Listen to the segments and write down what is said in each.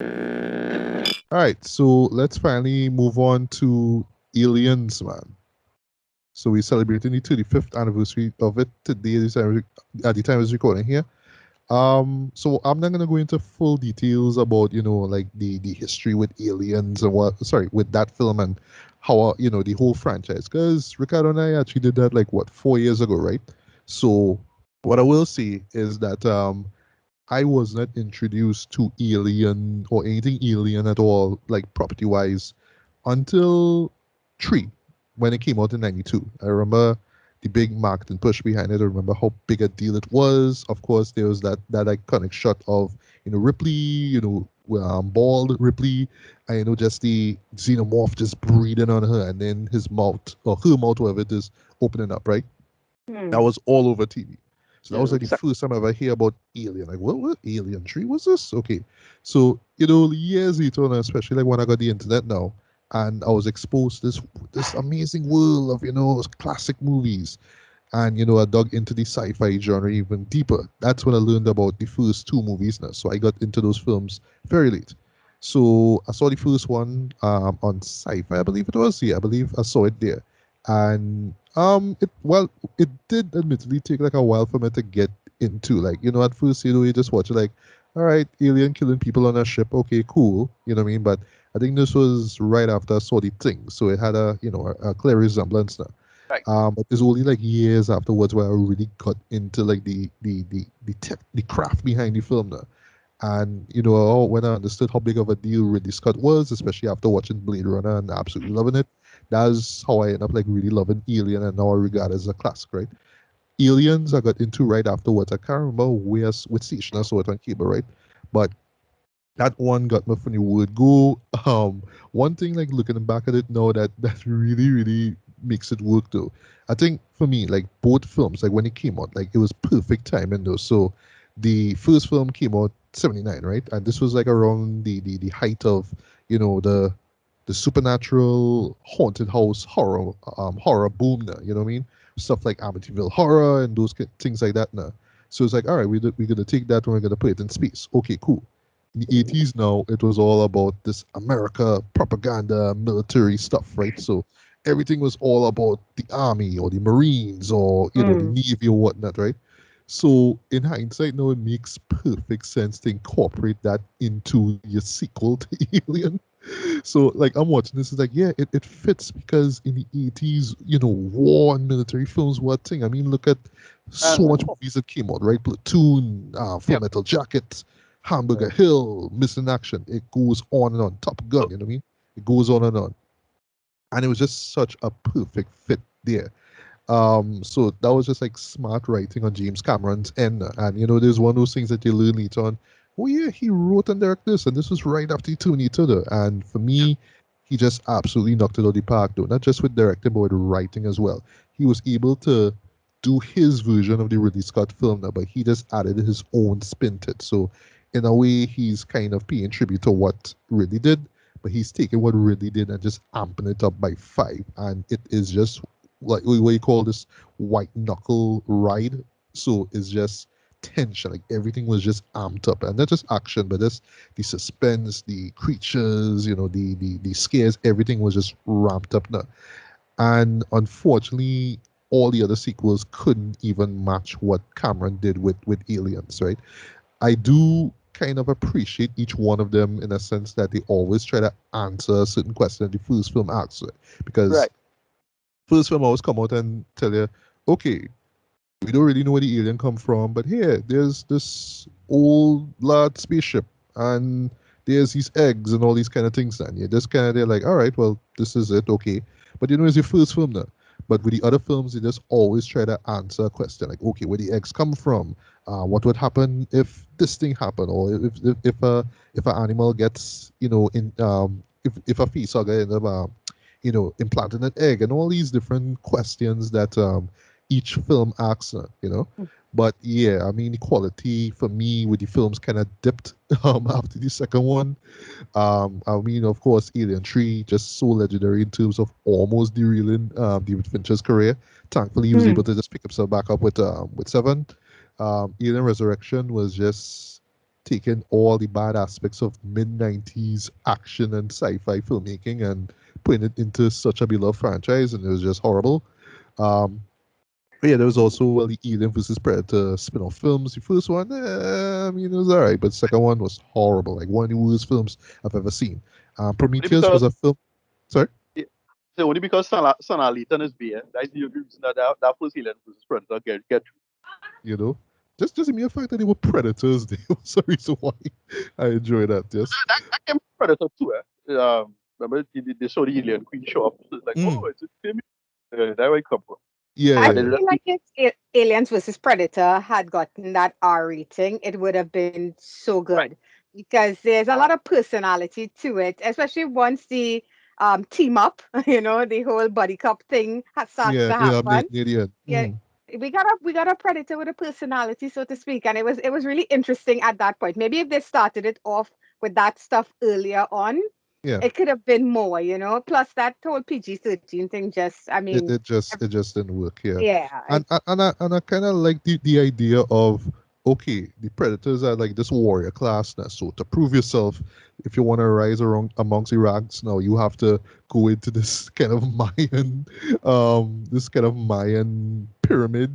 All right, so let's finally move on to Aliens, man. So we're celebrating the 35th anniversary of it today at the time I was recording here. So I'm not gonna go into full details about like the history with Aliens and with that film and how the whole franchise, because Ricardo and I actually did that like what 4 years ago, right? So what I will say is that I was not introduced to Alien or anything Alien at all, like property wise, until three when it came out in '92. I remember the big marketing push behind it. I remember how big a deal it was. Of course, there was that iconic shot of Ripley, bald Ripley, and just the xenomorph just breathing on her, and then his mouth or her mouth, whatever it is, opening up. Right, that was all over TV. So that was like the first time I ever hear about Alien. Like, what Alien Tree? What's this? Okay. So, years later, and especially like when I got the internet now, and I was exposed to this amazing world of, classic movies. And, I dug into the sci-fi genre even deeper. That's when I learned about the first two movies now. So I got into those films very late. So I saw the first one on sci-fi, I believe it was. Yeah, I believe I saw it there. And it did admittedly take like a while for me to get into. Like, at first, you just watch it like, all right, alien killing people on a ship, okay, cool. You know what I mean? But I think this was right after I saw the thing. So it had a clear resemblance now. Right. But it's only like years afterwards where I really got into like the craft behind the film now. And when I understood how big of a deal Ridley Scott was, especially after watching Blade Runner and absolutely loving it, that's how I ended up like really loving Alien and now I regard it as a classic, right? Aliens I got into right afterwards. I can't remember which station I saw it on cable, right? But that one got me from the word go. One thing like looking back at it now that really really makes it work though. I think for me like both films like when it came out like it was perfect timing though. So the first film came out '79, right? And this was like around the height of the supernatural haunted house horror boom now. You know what I mean? Stuff like Amityville horror and those things like that now. So it's like, all right, we're gonna take that and we're gonna put it in space. Okay, cool. In the '80s now, it was all about this America propaganda, military stuff, right? So everything was all about the army or the Marines or the Navy or whatnot, right? So in hindsight, now it makes perfect sense to incorporate that into your sequel to Alien. So like I'm watching this, it's like yeah, it fits because in the '80s, war and military films were a thing. I mean, look at so much movies that came out, right? Platoon, Full Yep. Metal Jacket, Hamburger Hill, Missing Action. It goes on and on. Top Gun, you know what I mean? It goes on and on, and it was just such a perfect fit there. So that was just like smart writing on James Cameron's end. And there's one of those things that you learn later on. Oh yeah, he wrote and directed this, and this was right after he turned each other. And for me, he just absolutely knocked it out of the park, though. Not just with directing, but with writing as well. He was able to do his version of the Ridley Scott film now, but he just added his own spin to it. So in a way, he's kind of paying tribute to what Ridley did, but he's taking what Ridley did and just amping it up by five. And it is just like what you call this white knuckle ride. So it's just tension. Like everything was just amped up, and not just action, but just the suspense, the creatures, the scares. Everything was just ramped up now. And unfortunately, all the other sequels couldn't even match what Cameron did with Aliens. Right? I do kind of appreciate each one of them in a sense that they always try to answer a certain question that the first film asks, right? Because Right. first film always come out and tell you, okay, we don't really know where the alien come from, but here, there's this old lad spaceship, and there's these eggs and all these kind of things. And you're just kind of there like, all right, well, this is it, okay. But it's your first film now. But with the other films, they just always try to answer a question like, okay, where the eggs come from? What would happen if this thing happened, or if an animal gets if a facehugger ends up implanting an egg, and all these different questions that each film asks, But yeah, I mean, the quality for me with the films kind of dipped after the second one. I mean, of course, Alien 3 just so legendary in terms of almost derailing David Fincher's career. Thankfully, he was able to just pick himself back up with 7. Alien Resurrection was just taking all the bad aspects of mid-90s action and sci-fi filmmaking and putting it into such a beloved franchise, and it was just horrible. Um, but yeah, there was also the Alien versus Predator spin-off films. The first one, I mean, it was alright, but the second one was horrible, like one of the worst films I've ever seen. Only Prometheus was because a film. Sorry. only because Sana Layton is there. That's the only reason that first Alien versus Predator get You know, just the mere fact that they were predators, they was the reason why I enjoy that. Yes. that came from Predator too. Remember they saw the alien queen show up. So it's like, oh, Mm. it's a film. That way it come from. Yeah, I And they yeah, just feel like if Aliens versus Predator had gotten that R rating, it would have been so right. good because there's a lot of personality to it, especially once the team up, the whole buddy cop thing starts yeah, to yeah. happen. Near the end. Yeah, we got a Predator with a personality, so to speak, and it was really interesting at that point. Maybe if they started it off with that stuff earlier on, Yeah. it could have been more, Plus that whole PG-13 thing, just, I it, mean, it just it just didn't work here. yeah, And I kind of like the idea of, okay, the predators are like this warrior class now, so to prove yourself, if you want to rise around amongst the ranks now, you have to go into this kind of Mayan pyramid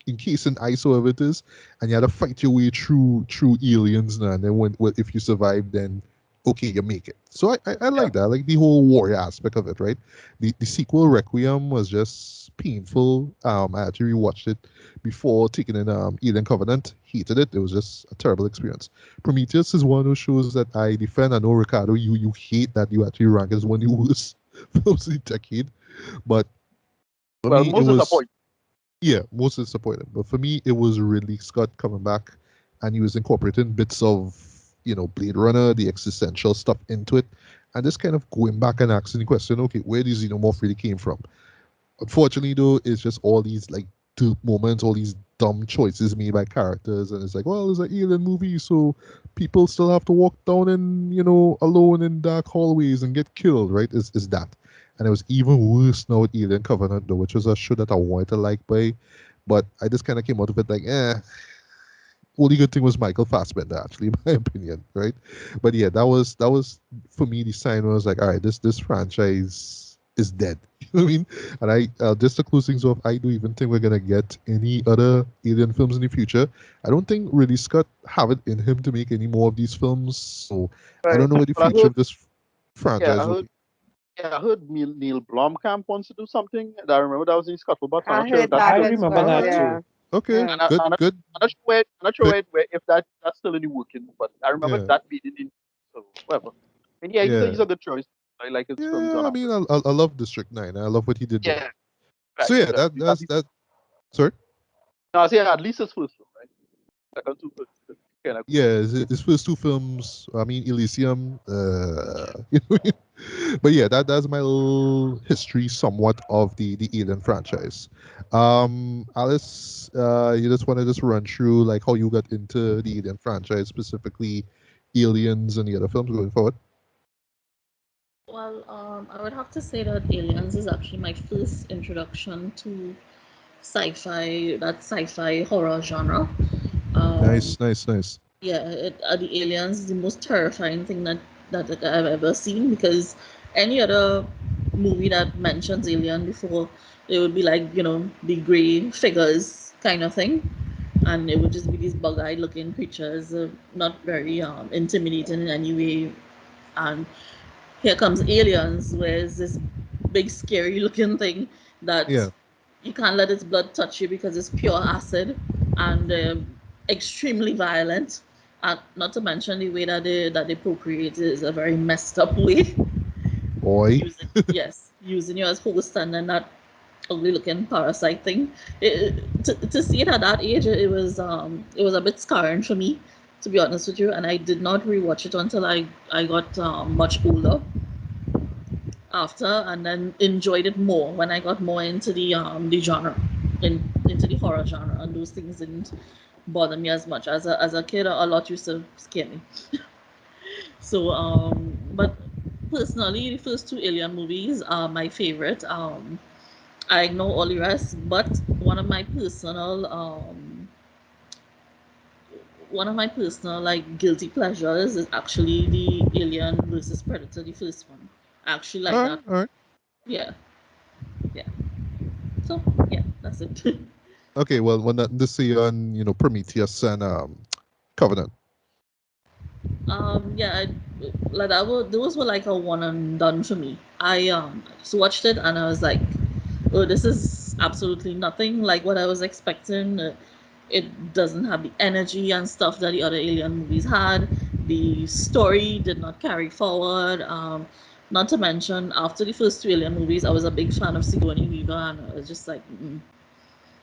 encased in ice, whatever it is, and you had to fight your way through aliens now, and then if you survive, then okay, you make it. So I Yeah. like that. I like the whole warrior aspect of it, right? The sequel Requiem was just painful. I actually rewatched it before taking in Alien Covenant. Hated it. It was just a terrible experience. Prometheus is one of those shows that I defend. I know, Ricardo, you hate that you actually rank as one of the worst films of the decade. But for Well, me, it most was, disappointing. yeah, most disappointing. But for me, it was Ridley Scott coming back, and he was incorporating bits of Blade Runner, the existential stuff into it, and just kind of going back and asking the question, okay, where does xenomorph really came from? Unfortunately, though, it's just all these like dupe moments, all these dumb choices made by characters, and it's like, well, it's an alien movie, so people still have to walk down and alone in dark hallways and get killed, right? Is that? And it was even worse now with Alien Covenant, though, which was a show that I wanted to like by, but I just kind of came out of it like, only good thing was Michael Fassbender, actually, in my opinion, right? But yeah, that was for me the sign where I was like, all right, this franchise is dead. You know what I mean? And just to close things off, I don't even think we're gonna get any other Alien films in the future. I don't think Ridley Scott have it in him to make any more of these films. So I Right. don't know what the But I future heard, of this yeah, franchise I will heard, be. yeah, I heard Neil Blomkamp wants to do something. And I remember that was in Scuttlebutt. I'm I not sure if heard that's that I still. as remember well. that Yeah, too. Okay, yeah. good, good. I'm not sure Pick, if that's still in the working, but I remember yeah, that being in. So whatever. And yeah, he's yeah, a good choice. I like his films yeah. on I that. mean, I love District 9. I love what he did there. Yeah, So right. yeah, Yeah. that's that. Sorry. No, I say at least his first film, right? Second two kind of. Yeah, his first two films. I mean, Elysium. You know, but yeah, that's my little history, somewhat, of the Alien franchise. Alice, you just want to just run through like how you got into the Alien franchise, specifically Aliens and the other films going forward. Well, I would have to say that Aliens is actually my first introduction to sci-fi horror genre. Um, Nice, nice, nice. yeah, the aliens is the most terrifying thing that I've ever seen because any other movie that mentions alien before, it would be like the gray figures kind of thing, and it would just be these bug-eyed looking creatures, not very intimidating in any way. And here comes aliens, where it's this big scary looking thing that Yeah, you can't let its blood touch you because it's pure acid and extremely violent. And not to mention the way that they procreate is a very messed up way. boy. Using you as host and then that ugly looking parasite thing. To see it at that age, it was a bit scarring for me, to be honest with you. And I did not rewatch it until I got much older after, and then enjoyed it more when I got more into the genre, into the horror genre, and those things didn't bother me as much. As a kid, a lot used to scare me. So but personally, the first two Alien movies are my favorite. I know all the rest, but one of my personal one of my personal like guilty pleasures is actually the Alien versus Predator, the first one. I actually like that. All right. Yeah. Yeah. So yeah, that's it. Okay, well, when that this year on Prometheus and Covenant. Yeah, like those were like a one and done for me. I just watched it and I was like, oh, this is absolutely nothing like what I was expecting. It doesn't have the energy and stuff that the other Alien movies had. The story did not carry forward. Not to mention, after the first two Alien movies, I was a big fan of Sigourney Weaver, and I was just like,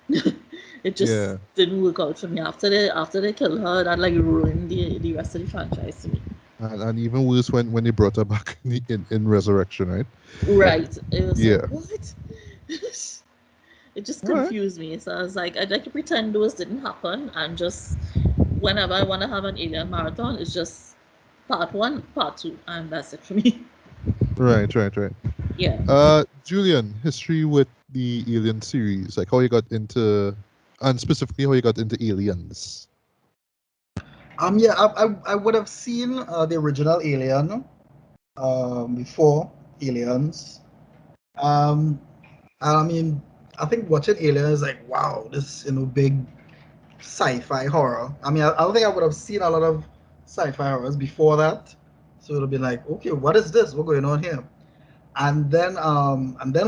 it just Yeah. didn't work out for me. After they killed her, that like ruined the rest of the franchise to me. And even worse when they brought her back in Resurrection, right? Right. It was Yeah. like, what? It just All right. confused me. So I was like, I'd like to pretend those didn't happen and just whenever I want to have an Alien marathon, it's just part one, part two, and that's it for me. Right. Yeah. Julian, history with the Alien series, like how you got into, and specifically how you got into Aliens. Yeah, I would have seen the original Alien before Aliens. I mean, I think watching Alien is like, wow, this big sci-fi horror. I mean, I don't think I would have seen a lot of sci-fi horrors before that, so it would have been like, okay, what is this? What's going on here? And then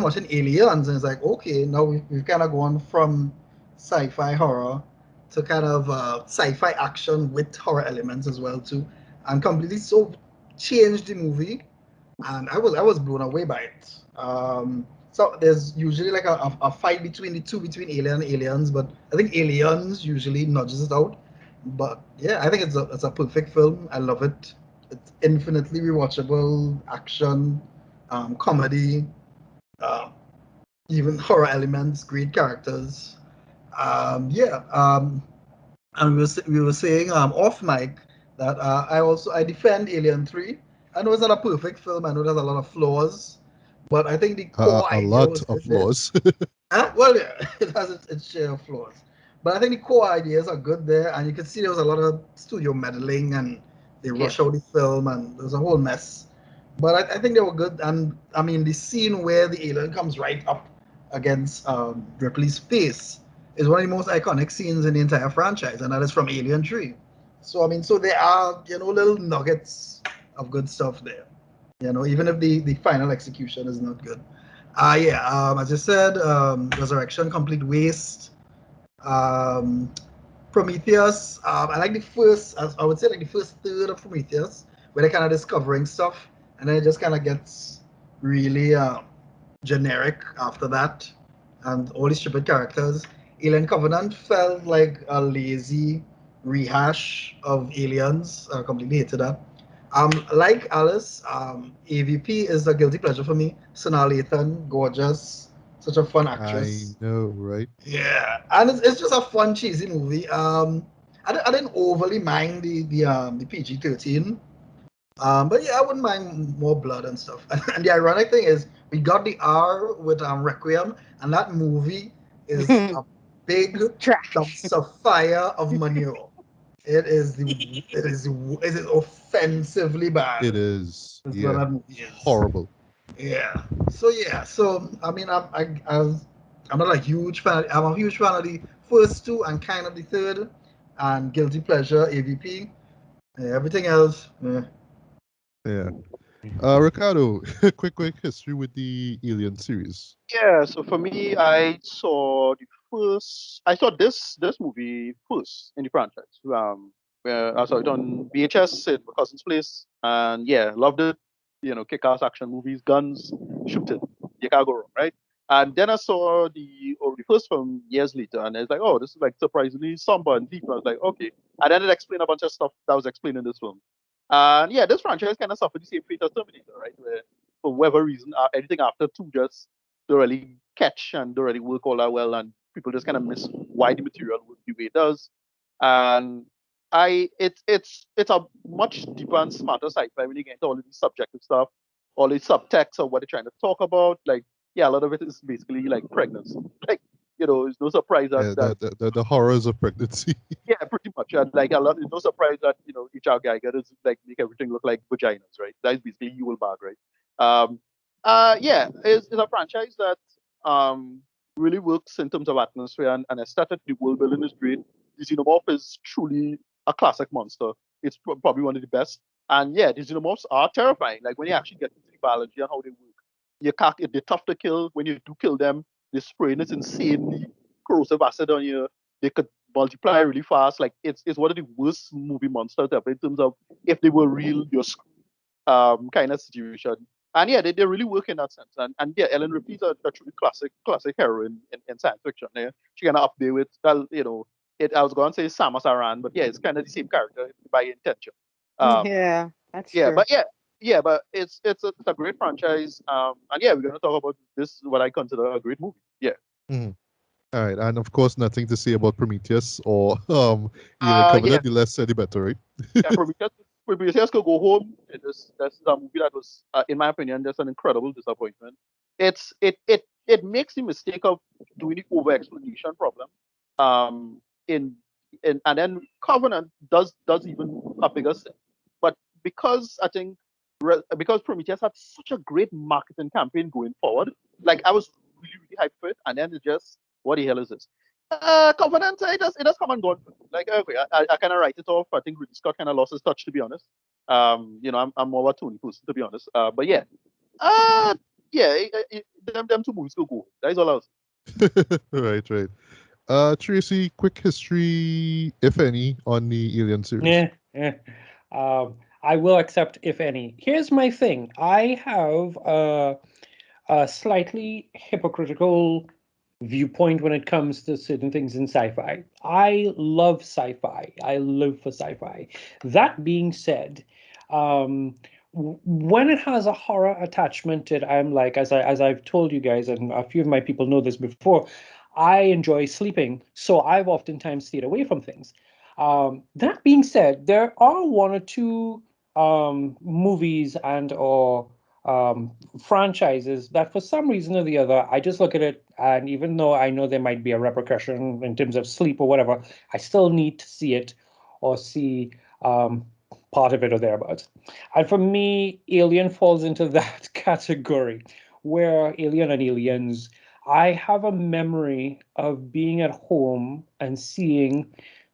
watching Aliens, and it's like, okay, now we've kind of gone from sci-fi horror to kind of sci-fi action with horror elements as well too, and completely so changed the movie, and I was blown away by it. So there's usually like a fight between the two, between Alien and Aliens, but I think Aliens usually nudges it out. But yeah, I think it's a perfect film. I love it. It's infinitely rewatchable, action, comedy, uh, even horror elements, great characters. Yeah, and we were saying off mic that I defend Alien 3. I know it's not a perfect film. I know there's a lot of flaws, but I think the core A idea lot was of good there. flaws. Well, yeah, it has its share of flaws, but I think the core ideas are good there, and you can see there was a lot of studio meddling, and they Yeah. rush out the film, and there was a whole mess. But I think they were good, and I mean the scene where the alien comes right up against Ripley's face is one of the most iconic scenes in the entire franchise, and that is from Alien 3. So I mean, so there are little nuggets of good stuff there. Even if the final execution is not good. Yeah, as I said, Resurrection, complete waste. Um, Prometheus, I like the first, I would say like the first third of Prometheus, where they're kind of discovering stuff, and then it just kind of gets really generic after that, and all these stupid characters. Alien Covenant felt like a lazy rehash of Aliens. I completely hated that. Like Alice, AVP is a guilty pleasure for me. Sanaa Lathan, gorgeous, such a fun I actress. know, right? Yeah, and it's just a fun, cheesy movie. I didn't overly mind the PG-13. But yeah, I wouldn't mind more blood and stuff. And the ironic thing is, we got the R with Requiem, and that movie is a big It's trash. dumpster fire of manure. It is offensively bad. It is. That's what Yeah. that movie is. Horrible. Yeah. So I mean, I'm not a huge fan. I'm a huge fan of the first two and kind of the third, and guilty pleasure AVP. Everything else, Yeah. Ricardo, quick history with the Alien series. Yeah, so for me, I saw this movie first in the franchise. Where I saw it on VHS at my cousin's place, and yeah, loved it. Kick-ass action movies, guns, shooting. You can't go wrong, right? And then I saw the first film years later, and it's like, oh, this is like surprisingly somber and deep. And I was like, okay. And then it explained a bunch of stuff that was explained in this film. And yeah, this franchise kind of suffered the same fate as Terminator, right? Where for whatever reason, anything after two just don't really catch and don't really work all that well, and people just kind of miss why the material works the way it does. And it's a much deeper and smarter sci-fi when you get into all of these subjective stuff, all the subtext of what they're trying to talk about. Like, yeah, a lot of it is basically like pregnancy. Like, it's no surprise Yeah, the horrors of pregnancy. yeah, pretty much. And like it's no surprise that HR Geiger does like make everything look like vaginas, right? That is basically Yule Bag, right? Yeah, it's a franchise that really works in terms of atmosphere and aesthetic. The world building is great. The Xenomorph is truly a classic monster. It's probably one of the best. And yeah, the Xenomorphs are terrifying. Like when you actually get into the biology and how they work, they're tough to kill. When you do kill them, they spray this insanely corrosive acid on you. They could multiply really fast. Like it's one of the worst movie monsters ever in terms of if they were real, you're screwed kind of situation. And yeah, they really work in that sense. And yeah, Ellen Ripley's a truly classic heroine in science fiction. Yeah. She kind of up there with I was going to say Samus Aran, but yeah, it's kind of the same character by intention. Yeah, that's Yeah, true. but but it's a great franchise. And yeah, we're gonna talk about this what I consider a great movie. Yeah. Mhm. All right, and of course, nothing to say about Prometheus or Alien Yeah, Covenant. The less said, the better, right? yeah. Prometheus could go home. This is a movie that was, in my opinion, just an incredible disappointment. It makes the mistake of doing the over explanation problem. Um, in and then Covenant does even a bigger sin. But because I think because Prometheus had such a great marketing campaign going forward, like I was really hyped for it, and then it just what the hell is this? Covenant, it does come and go. Like okay, I kind of write it off. I think Ridley Scott kind of lost his touch, to be honest. I'm more of a Tony person, to be honest. But yeah, yeah, them two movies go. That is all I was. Right. Tracy, quick history, if any, on the Alien series. Yeah. I will accept if any. Here's my thing. I have a slightly hypocritical viewpoint when it comes to certain things in sci-fi. I love sci-fi. I live for sci-fi. That being said, when it has a horror attachment to it, I'm like, as I've told you guys, and a few of my people know this before, I enjoy sleeping, so I've oftentimes stayed away from things. That being said, there are one or two movies and or franchises that for some reason or the other, I just look at it, and even though I know there might be a repercussion in terms of sleep or whatever, I still need to see it or see part of it or thereabouts. And for me, Alien falls into that category where Alien and Aliens, I have a memory of being at home and seeing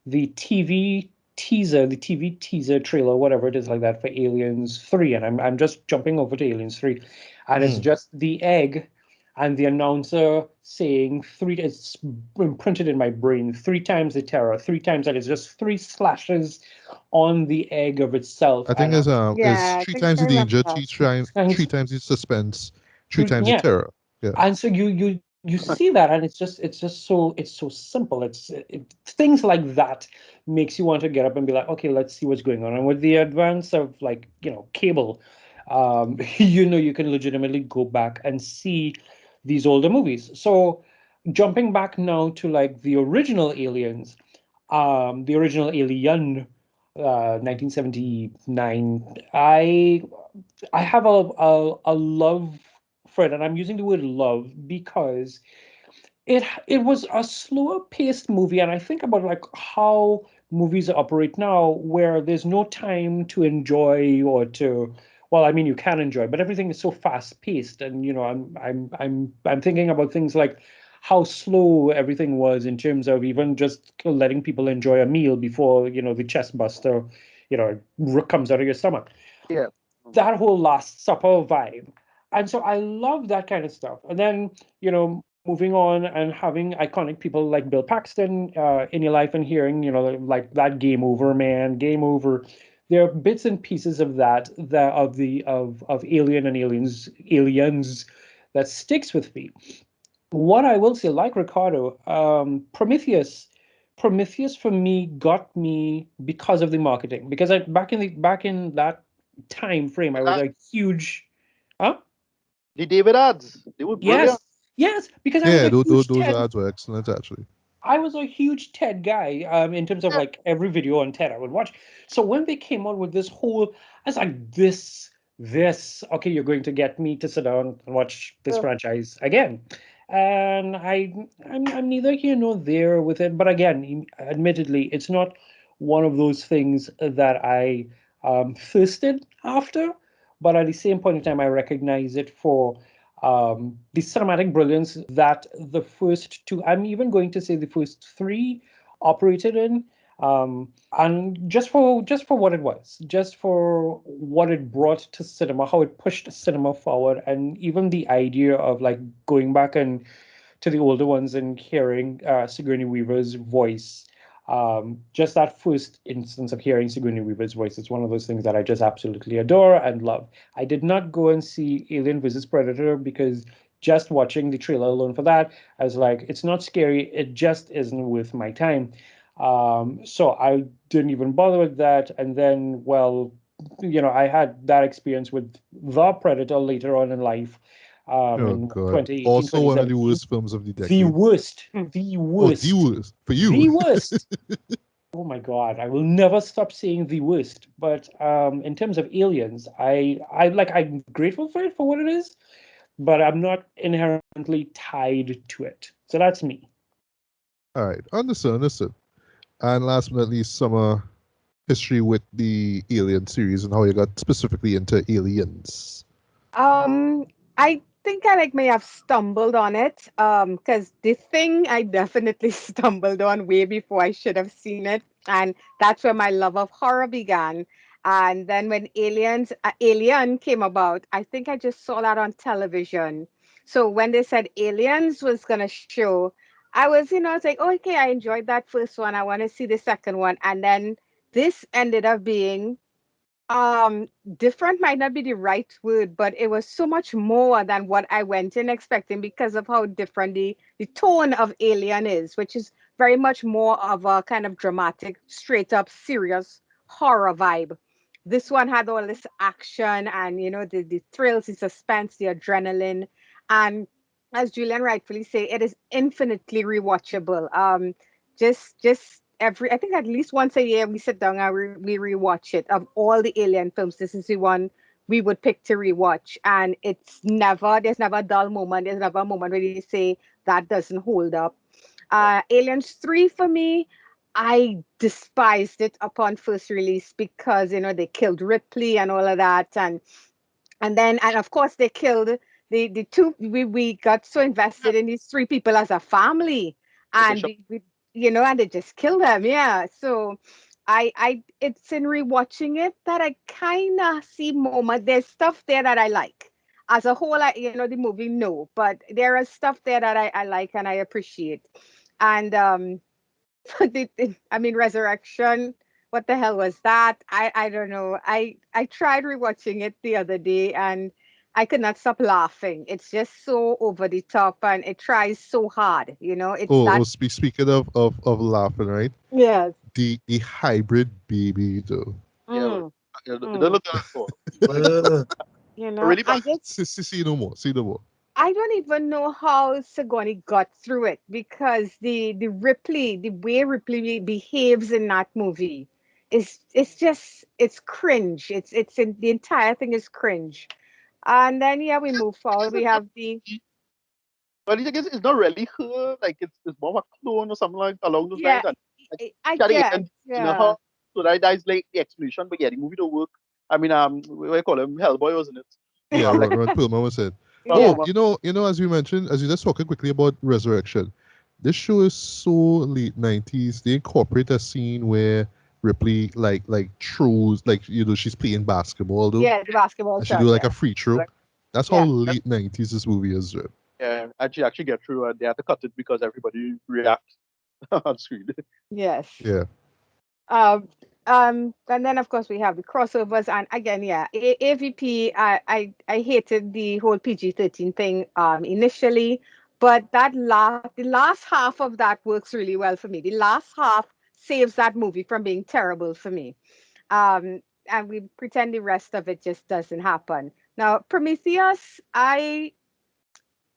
the TV teaser trailer, whatever it is like that for Aliens 3. And I'm just jumping over to Aliens 3. And it's just the egg and the announcer saying it's imprinted in my brain 3 times the terror, 3 times that it's just 3 slashes on the egg of itself. I think And is Yeah, I three think times I the remember danger, that. three times the suspense, three times the yeah. terror. Yeah. And so you see that, and it's so simple. Things like that makes you want to get up and be like, okay, let's see what's going on. And with the advance of like cable, you can legitimately go back and see these older movies. So jumping back now to like the original Aliens, the original Alien, 1979. I have a love for it, and I'm using the word love because it was a slower paced movie, and I think about like how movies operate now, where there's no time to enjoy or to, well, I mean, you can enjoy, but everything is so fast paced, and I'm thinking about things like how slow everything was in terms of even just letting people enjoy a meal before the chest buster comes out of your stomach, Yeah. that whole Last Supper vibe. And so I love that kind of stuff. And then, moving on and having iconic people like Bill Paxton in your life and hearing, like that Game Over, man, Game Over. There are bits and pieces of of Alien and Aliens that sticks with me. What I will say, like Ricardo, Prometheus for me got me because of the marketing. Because back in that time frame, I was a huge, huh? The David ads, they were brilliant. Yes, yes, because I was Yeah, a huge those Ted. ads were excellent, actually. I was a huge Ted guy, in terms of like every video on Ted I would watch. So when they came out with this whole, I was like, okay, you're going to get me to sit down and watch this franchise again. and I'm neither here nor there with it. But again, admittedly, it's not one of those things that I thirsted after. But at the same point in time, I recognize it for the cinematic brilliance that the first two, I'm even going to say the first three, operated in. And just for what it was, just for what it brought to cinema, how it pushed cinema forward, and even the idea of like going back and to the older ones and hearing Sigourney Weaver's voice. Just that first instance of hearing Sigourney Weaver's voice is one of those things that I just absolutely adore and love. I did not go and see Alien vs Predator because just watching the trailer alone for that, I was like, it's not scary. It just isn't worth my time. So I didn't even bother with that. And then, well, I had that experience with The Predator later on in life, Oh in God! 2018, Also one of the 2017. worst films of the The decade. worst, Mm. the Oh, the worst, worst for you. the worst. Oh my God, I will never stop saying the worst. But in terms of Aliens, I'm grateful for it for what it is, but I'm not inherently tied to it. So that's me. All right, understood, understood. And last but not least, Summer, history with the Alien series and how you got specifically into Aliens. Um, I think I like may have stumbled on it. Because the thing I definitely stumbled on way before I should have seen it, and that's where my love of horror began. And then when Alien came about, I think I just saw that on television. So when they said Aliens was gonna show, I was like, oh, okay, I enjoyed that first one. I want to see the second one, and then this ended up being um different might not be the right word, but it was so much more than what I went in expecting because of how different the tone of Alien is, which is very much more of a kind of dramatic, straight up serious horror vibe. This one had all this action and the thrills, the suspense, the adrenaline, and as Julian rightfully say, it is infinitely rewatchable. Just every, I think at least once a year we sit down and we rewatch it. Of all the Alien films, this is the one we would pick to rewatch, and there's never a dull moment. There's never a moment where you say that doesn't hold up. Aliens 3 for me, I despised it upon first release because they killed Ripley and all of that, and of course they killed the two. We got so invested in these three people as a family, The and bishop. and they just killed them. Yeah, so I it's in rewatching it that I kind of see moment. There's stuff there that I like. As a whole, the movie, no, but there is stuff there that I like and I appreciate. And I mean, Resurrection. What the hell was that? I don't know. I tried rewatching it the other day and I could not stop laughing. It's just so over the top and it tries so hard. It's Oh, that. speaking of laughing, right? Yes. The hybrid baby though. Yeah, Mm, it doesn't mm. look good at all. Ugh. Really I bad. just See no more. See no more. I don't even know how Sigourney got through it because the way Ripley behaves in that movie is it's cringe. The entire thing is cringe. And then yeah, we move forward. We have the But the thing is, it's not really her. Like it's more of a clone or something like along those yeah, lines. And like I carrying it guess and in yeah. her. So that is like the explanation. But yeah, the movie don't work. I mean, what do you call him? Hellboy, wasn't it? Yeah, Like Ron Perlman was said. Ron Yeah. Oh, Perlman. as you mentioned, as you just talking quickly about Resurrection, this show is so late 90s. They incorporate a scene where Ripley like throws she's playing basketball though, Yeah, the basketball and she shot, do like yeah. a free throw. Like, That's how Yeah. late 90s this movie is. Right? yeah, and she actually get through, and they had to cut it because everybody react on screen. Yes. Yeah. Um, and then of course we have the crossovers, and again, yeah, AVP. I hated the whole PG-13 thing initially, but the last half of that works really well for me. The last half saves that movie from being terrible for me. And we pretend the rest of it just doesn't happen. Now, Prometheus, I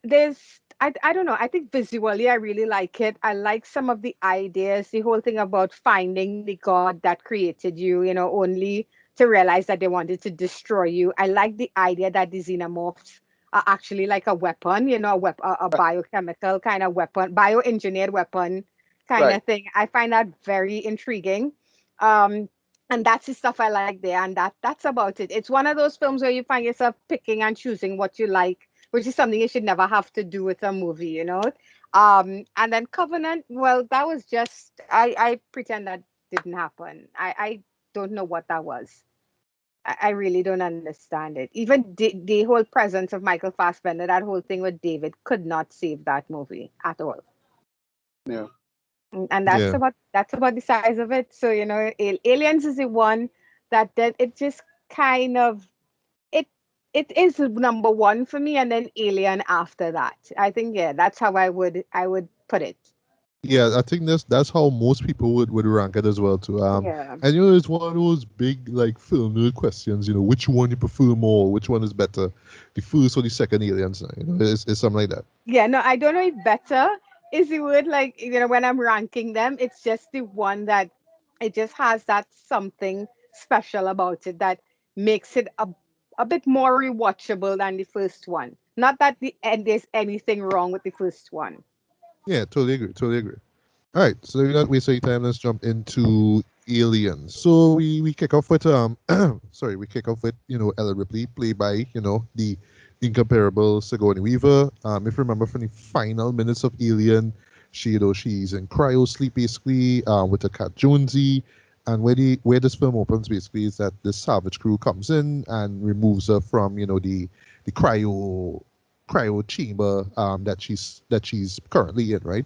don't know. I think visually I really like it. I like some of the ideas, the whole thing about finding the God that created you, only to realize that they wanted to destroy you. I like the idea that the xenomorphs are actually like a weapon, a biochemical kind of weapon, bioengineered weapon kind Right. of thing. I find that very intriguing. Um, and that's the stuff I like there, and that's about it. It's one of those films where you find yourself picking and choosing what you like, which is something you should never have to do with a movie. And then Covenant, well, that was just I pretend that didn't happen. I don't know what that was. I really don't understand it. Even the whole presence of Michael Fassbender, that whole thing with David, could not save that movie at all. Yeah. And Yeah. that's about the size of it. So Aliens is the one that it just kind of it it is number one for me, and then Alien after that. I think, yeah, that's how I would put it. Yeah, I think that's how most people would rank it as well too. Yeah. And it's one of those big like film nerd questions. Which one you prefer more? Which one is better, the first or the second Aliens? It's something like that. Yeah, no, I don't know if better is the word. Like, when I'm ranking them, it's just the one that it just has that something special about it that makes it a bit more rewatchable than the first one. Not that there's anything wrong with the first one. Yeah, totally agree. Totally agree. All right, so without wasting any time, let's jump into Aliens. So we kick off with sorry, we kick off with Ellen Ripley, played by the incomparable Sigourney Weaver. If you remember from the final minutes of Alien, she's in cryo sleep basically, with the cat Jonesy, and where this film opens basically is that the salvage crew comes in and removes her from the cryo chamber, that she's currently in, right?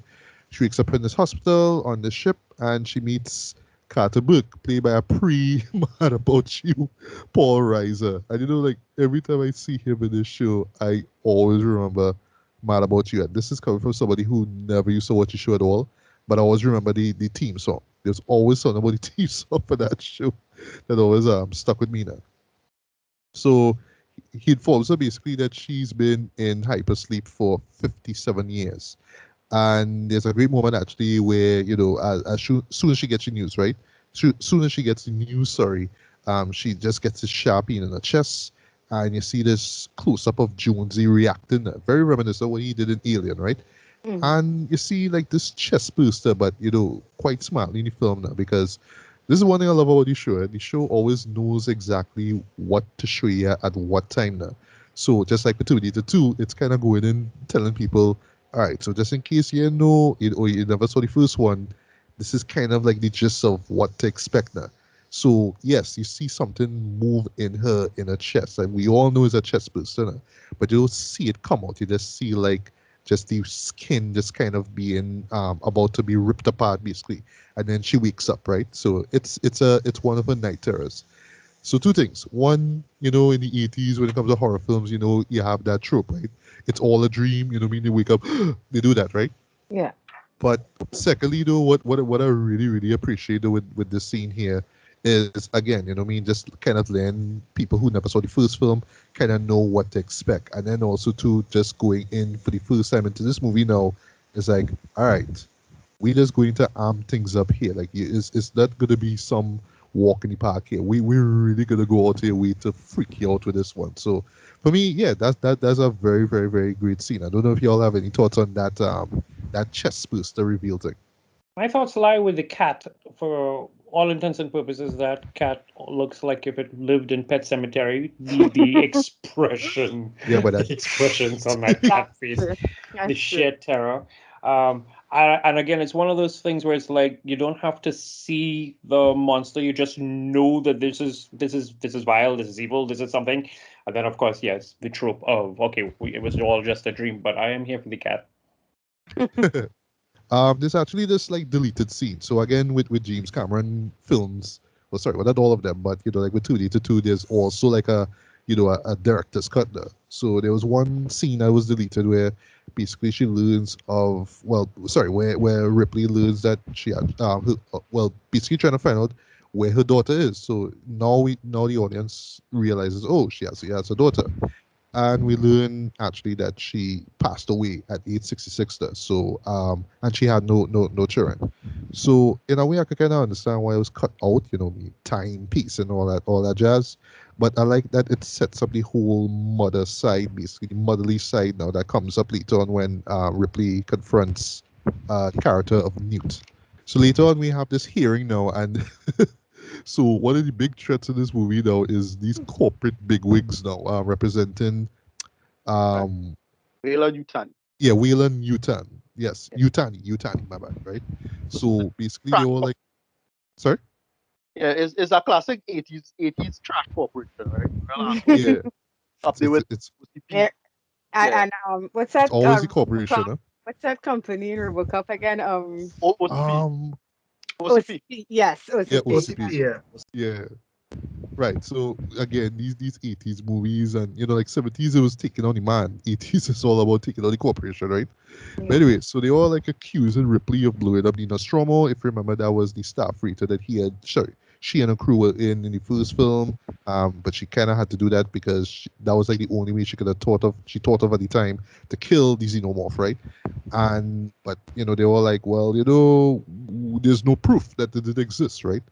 She wakes up in this hospital on the ship, and she meets Carter Burke, played by a pre-mad about you, Paul Reiser. And like every time I see him in this show, I always remember Mad About You. And this is coming from somebody who never used to watch the show at all, but I always remember the theme song. There's always something about the theme song for that show that always stuck with me now. So he informs her basically that she's been in hypersleep for 57 years. And there's a great moment actually where soon as she gets the news, right? Soon as she gets the news, sorry, she just gets this sharp pain in her chest, and you see this close up of Jonesy reacting, very reminiscent of what he did in Alien, right? Mhm. And you see like this chest booster, but quite smart in the film now, because this is one thing I love about the show. The show always knows exactly what to show you at what time now. So just like with 2D2, it's kind of going in telling people, all right, so just in case you know it or you never saw the first one, this is kind of like the gist of what to expect now. So yes, you see something move in her chest, and we all know it's a chest burster, now, but you don't see it come out. You just see like just the skin just kind of being about to be ripped apart, basically, and then she wakes up, right? So it's one of her night terrors. So two things. One, in the 80s when it comes to horror films, you have that trope, right? It's all a dream, what I mean? They wake up, they do that, right? Yeah. But secondly, though, what I really really appreciate though with this scene here is, again, what I mean, just kind of letting people who never saw the first film kind of know what to expect, and then also to just going in for the first time into this movie now is like, all right, we just going to amp things up here. Like, it's not gonna be some walk in the park here. We're really gonna go out here way to freak you out with this one. So for me, yeah, that's a very very very great scene. I don't know if y'all have any thoughts on that chest booster reveal thing. My thoughts lie with the cat. For all intents and purposes, that cat looks like if it lived in Pet Cemetery. The expression, Yeah, but the that expressions on that cat That's face, true. the That's true. sheer terror. And again, it's one of those things where it's like you don't have to see the monster; you just know that this is vile, this is evil, this is something. And then, of course, yes, the trope of okay, it was all just a dream, but I am here for the cat. there's actually this like deleted scene. So again, with James Cameron films, well, sorry, well, not all of them, but like with 2D2, there's also like a director's cut there. So there was one scene that was deleted where basically she learns of, well, sorry, where Ripley learns that she had well, basically trying to find out where her daughter is. So now the audience realizes, oh, she has a daughter, and we learn actually that she passed away at age 66 there. So and she had no children. So in a way I could kind of understand why it was cut out, time, peace, and all that jazz. But I like that it sets up the whole mother side, basically the motherly side now that comes up later on when Ripley confronts the character of Newt. So later on we have this hearing now, and so one of the big threats in this movie now is these corporate bigwigs now representing um Whale and Utani. yeah, Wayland Yutani. Yes, Yutani, my bad, right? So basically they all like sorry? Yeah, it's a classic 80s trash corporation, right? Well, Yeah. up there with the P. Yeah, Yeah. what's It's that? always the corporation, huh? What's that company in RoboCop again? OCP. OCP. OCP. Yes, Yeah, OCP. OCP. OCP, yeah. Yeah. Right. So again, these 80s movies and like 70s it was taking on the man. 80s is all about taking on the corporation, right? But anyway, so they all like accusing Ripley of blowing up the Nostromo. If you remember, that was the staff freighter that she and her crew were in the first film. But she kind of had to do that because that was like the only way she could have she thought of at the time to kill the xenomorph, right? And but they were like, well, there's no proof that it did exist, right?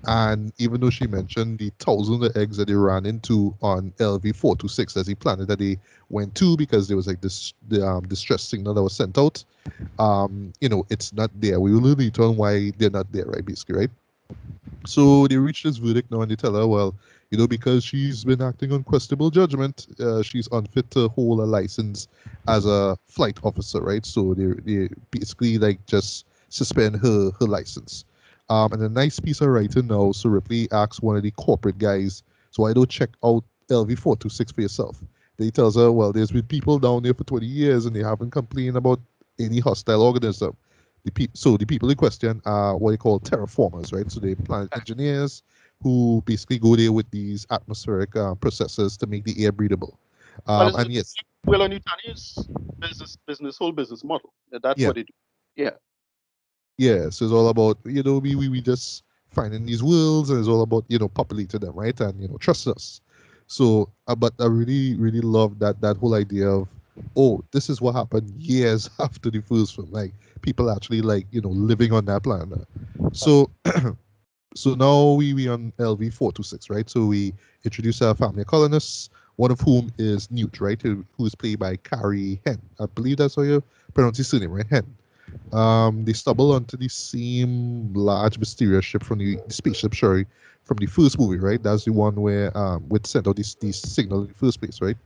And even though she mentioned the thousands of eggs that they ran into on LV-426, that's the planet that they went to because there was like the distress signal that was sent out, it's not there. We will later on why they're not there, right? Basically, right? So they reach this verdict now and they tell her, well, because she's been acting on questionable judgment, she's unfit to hold a license as a flight officer, right? So they basically like just suspend her license. And a nice piece of writing now. So Ripley asks one of the corporate guys, so why don't check out LV-426 for yourself? Then he tells her, well, there's been people down there for 20 years and they haven't complained about any hostile organism. The people in question are what they call terraformers, right? So they planet engineers who basically go there with these atmospheric processes to make the air breathable. But it's And yes, Whale and Utani's whole business model. That's yeah, what they do. Yeah. yeah. So it's all about we just finding these worlds, and it's all about populating them, right? And trust us. So, but I really love that whole idea of, oh, this is what happened years after the first film. Like people actually like living on that planet. So so now we on LV-426, right? So we introduce our family of colonists, one of whom is Newt, right? Who is played by Carrie Henn. I believe that's how you pronounce his surname, right? Henn. They stumble onto the same large mysterious ship from the spaceship, sorry, from the first movie, right? That's the one where which sent out this signal in the first place, right?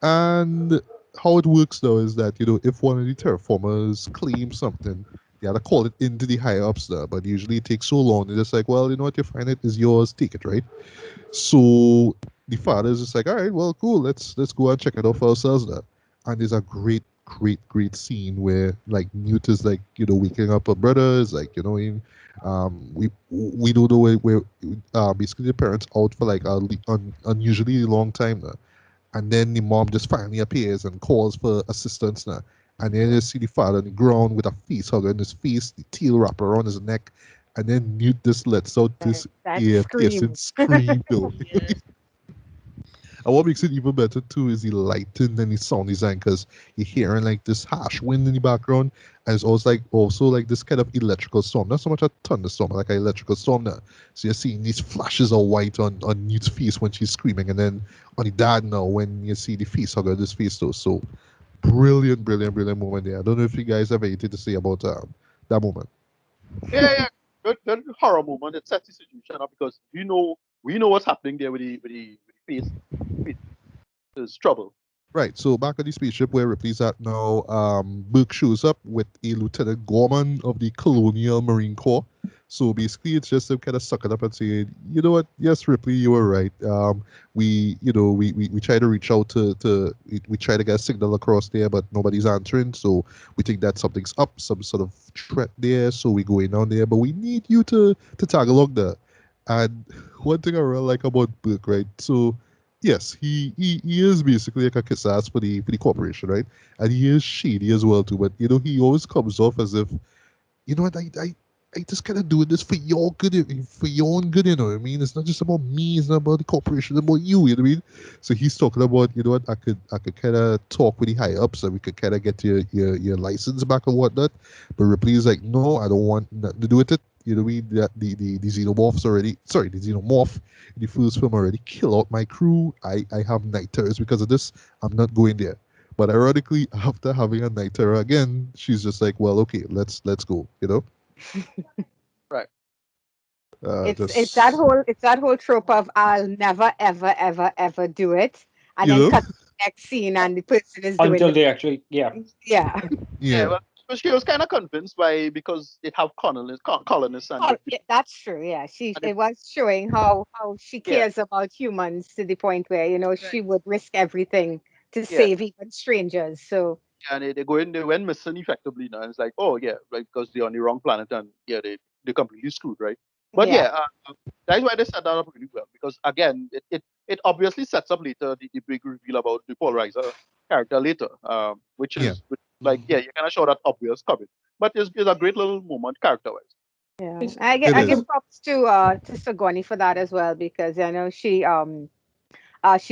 And how it works though is that if one of the terraformers claims something, they have to call it into the higher ups there. But usually it takes so long. They're just like, well, you know what, you find it is yours, take it, right? So the father is just like, all right, well, cool, let's go and check it out for ourselves now. And there's a great scene where like Newt is like waking up her brother is like we don't know where basically the parents out for like unusually long time now, and then the mom just finally appears and calls for assistance now. And then you see the father on the ground with a face hugger in his face, the tail wrap around his neck, and then Newt just lets out this That ear piercing scream. scream though. Yeah. And what makes it even better too is the lighting and the sound design because you're hearing like this harsh wind in the background, and it's also like this kind of electrical storm. Not so much a thunderstorm, like an electrical storm now. So you're seeing these flashes of white on Newt's face when she's screaming, and then on the dad now when you see the face hugger, this face though. So brilliant moment there. I don't know if you guys have anything to say about that moment. Yeah. Good horror moment. It sets the situation up because we know what's happening there with the face. There's trouble. Right, so back at the spaceship where Ripley's at now, Burke shows up with a Lieutenant Gorman of the Colonial Marine Corps. So basically, it's just to kind of suck it up and say, you know what? Yes, Ripley, you were right. We try to reach out we try to get a signal across there, but nobody's answering. So we think that something's up, some sort of threat there. So we go in down there, but we need you to tag along there. And one thing I really like about Burke, right? So yes, he is basically like a kiss ass for the corporation, right? And he is shady as well too. But he always comes off as if, you know what, I just kind of doing this for your good, for your own good. You know what I mean? It's not just about me. It's not about the corporation. It's about you. You know what I mean? So he's talking about, you know what, I could kind of talk with the high ups and we could kind of get your license back or whatnot. But Ripley is like, no, I don't want nothing to do with it. you know, the xenomorphs already, sorry, the xenomorph in the first film already kill out my crew. I have night terrors because of this. I'm not going there. But ironically, after having a night terror again, she's just like, well, okay, let's go. You know, Right. just it's that whole trope of I'll never ever ever ever do it, and you then know, cut to the next scene and the person is doing Until it. they actually, yeah. Yeah. Yeah, yeah, well, but she was kind of convinced by because it have colonists and Oh, yeah, that's true. Yeah, and it was showing how she yeah, cares about humans to the point where right, she would risk everything to yeah, save even strangers. So and they go in, they went missing effectively now. And it's like, oh yeah, right, because they're on the wrong planet and yeah, they completely screwed, right? But yeah, yeah, that's why they set that up really well because again, it obviously sets up later the big reveal about the polarizer character later, yeah. which, like yeah, you kind of show that obvious coming, but it's a great little moment character wise. yeah. It's, It I give is. props to Sagoni for that as well because I know she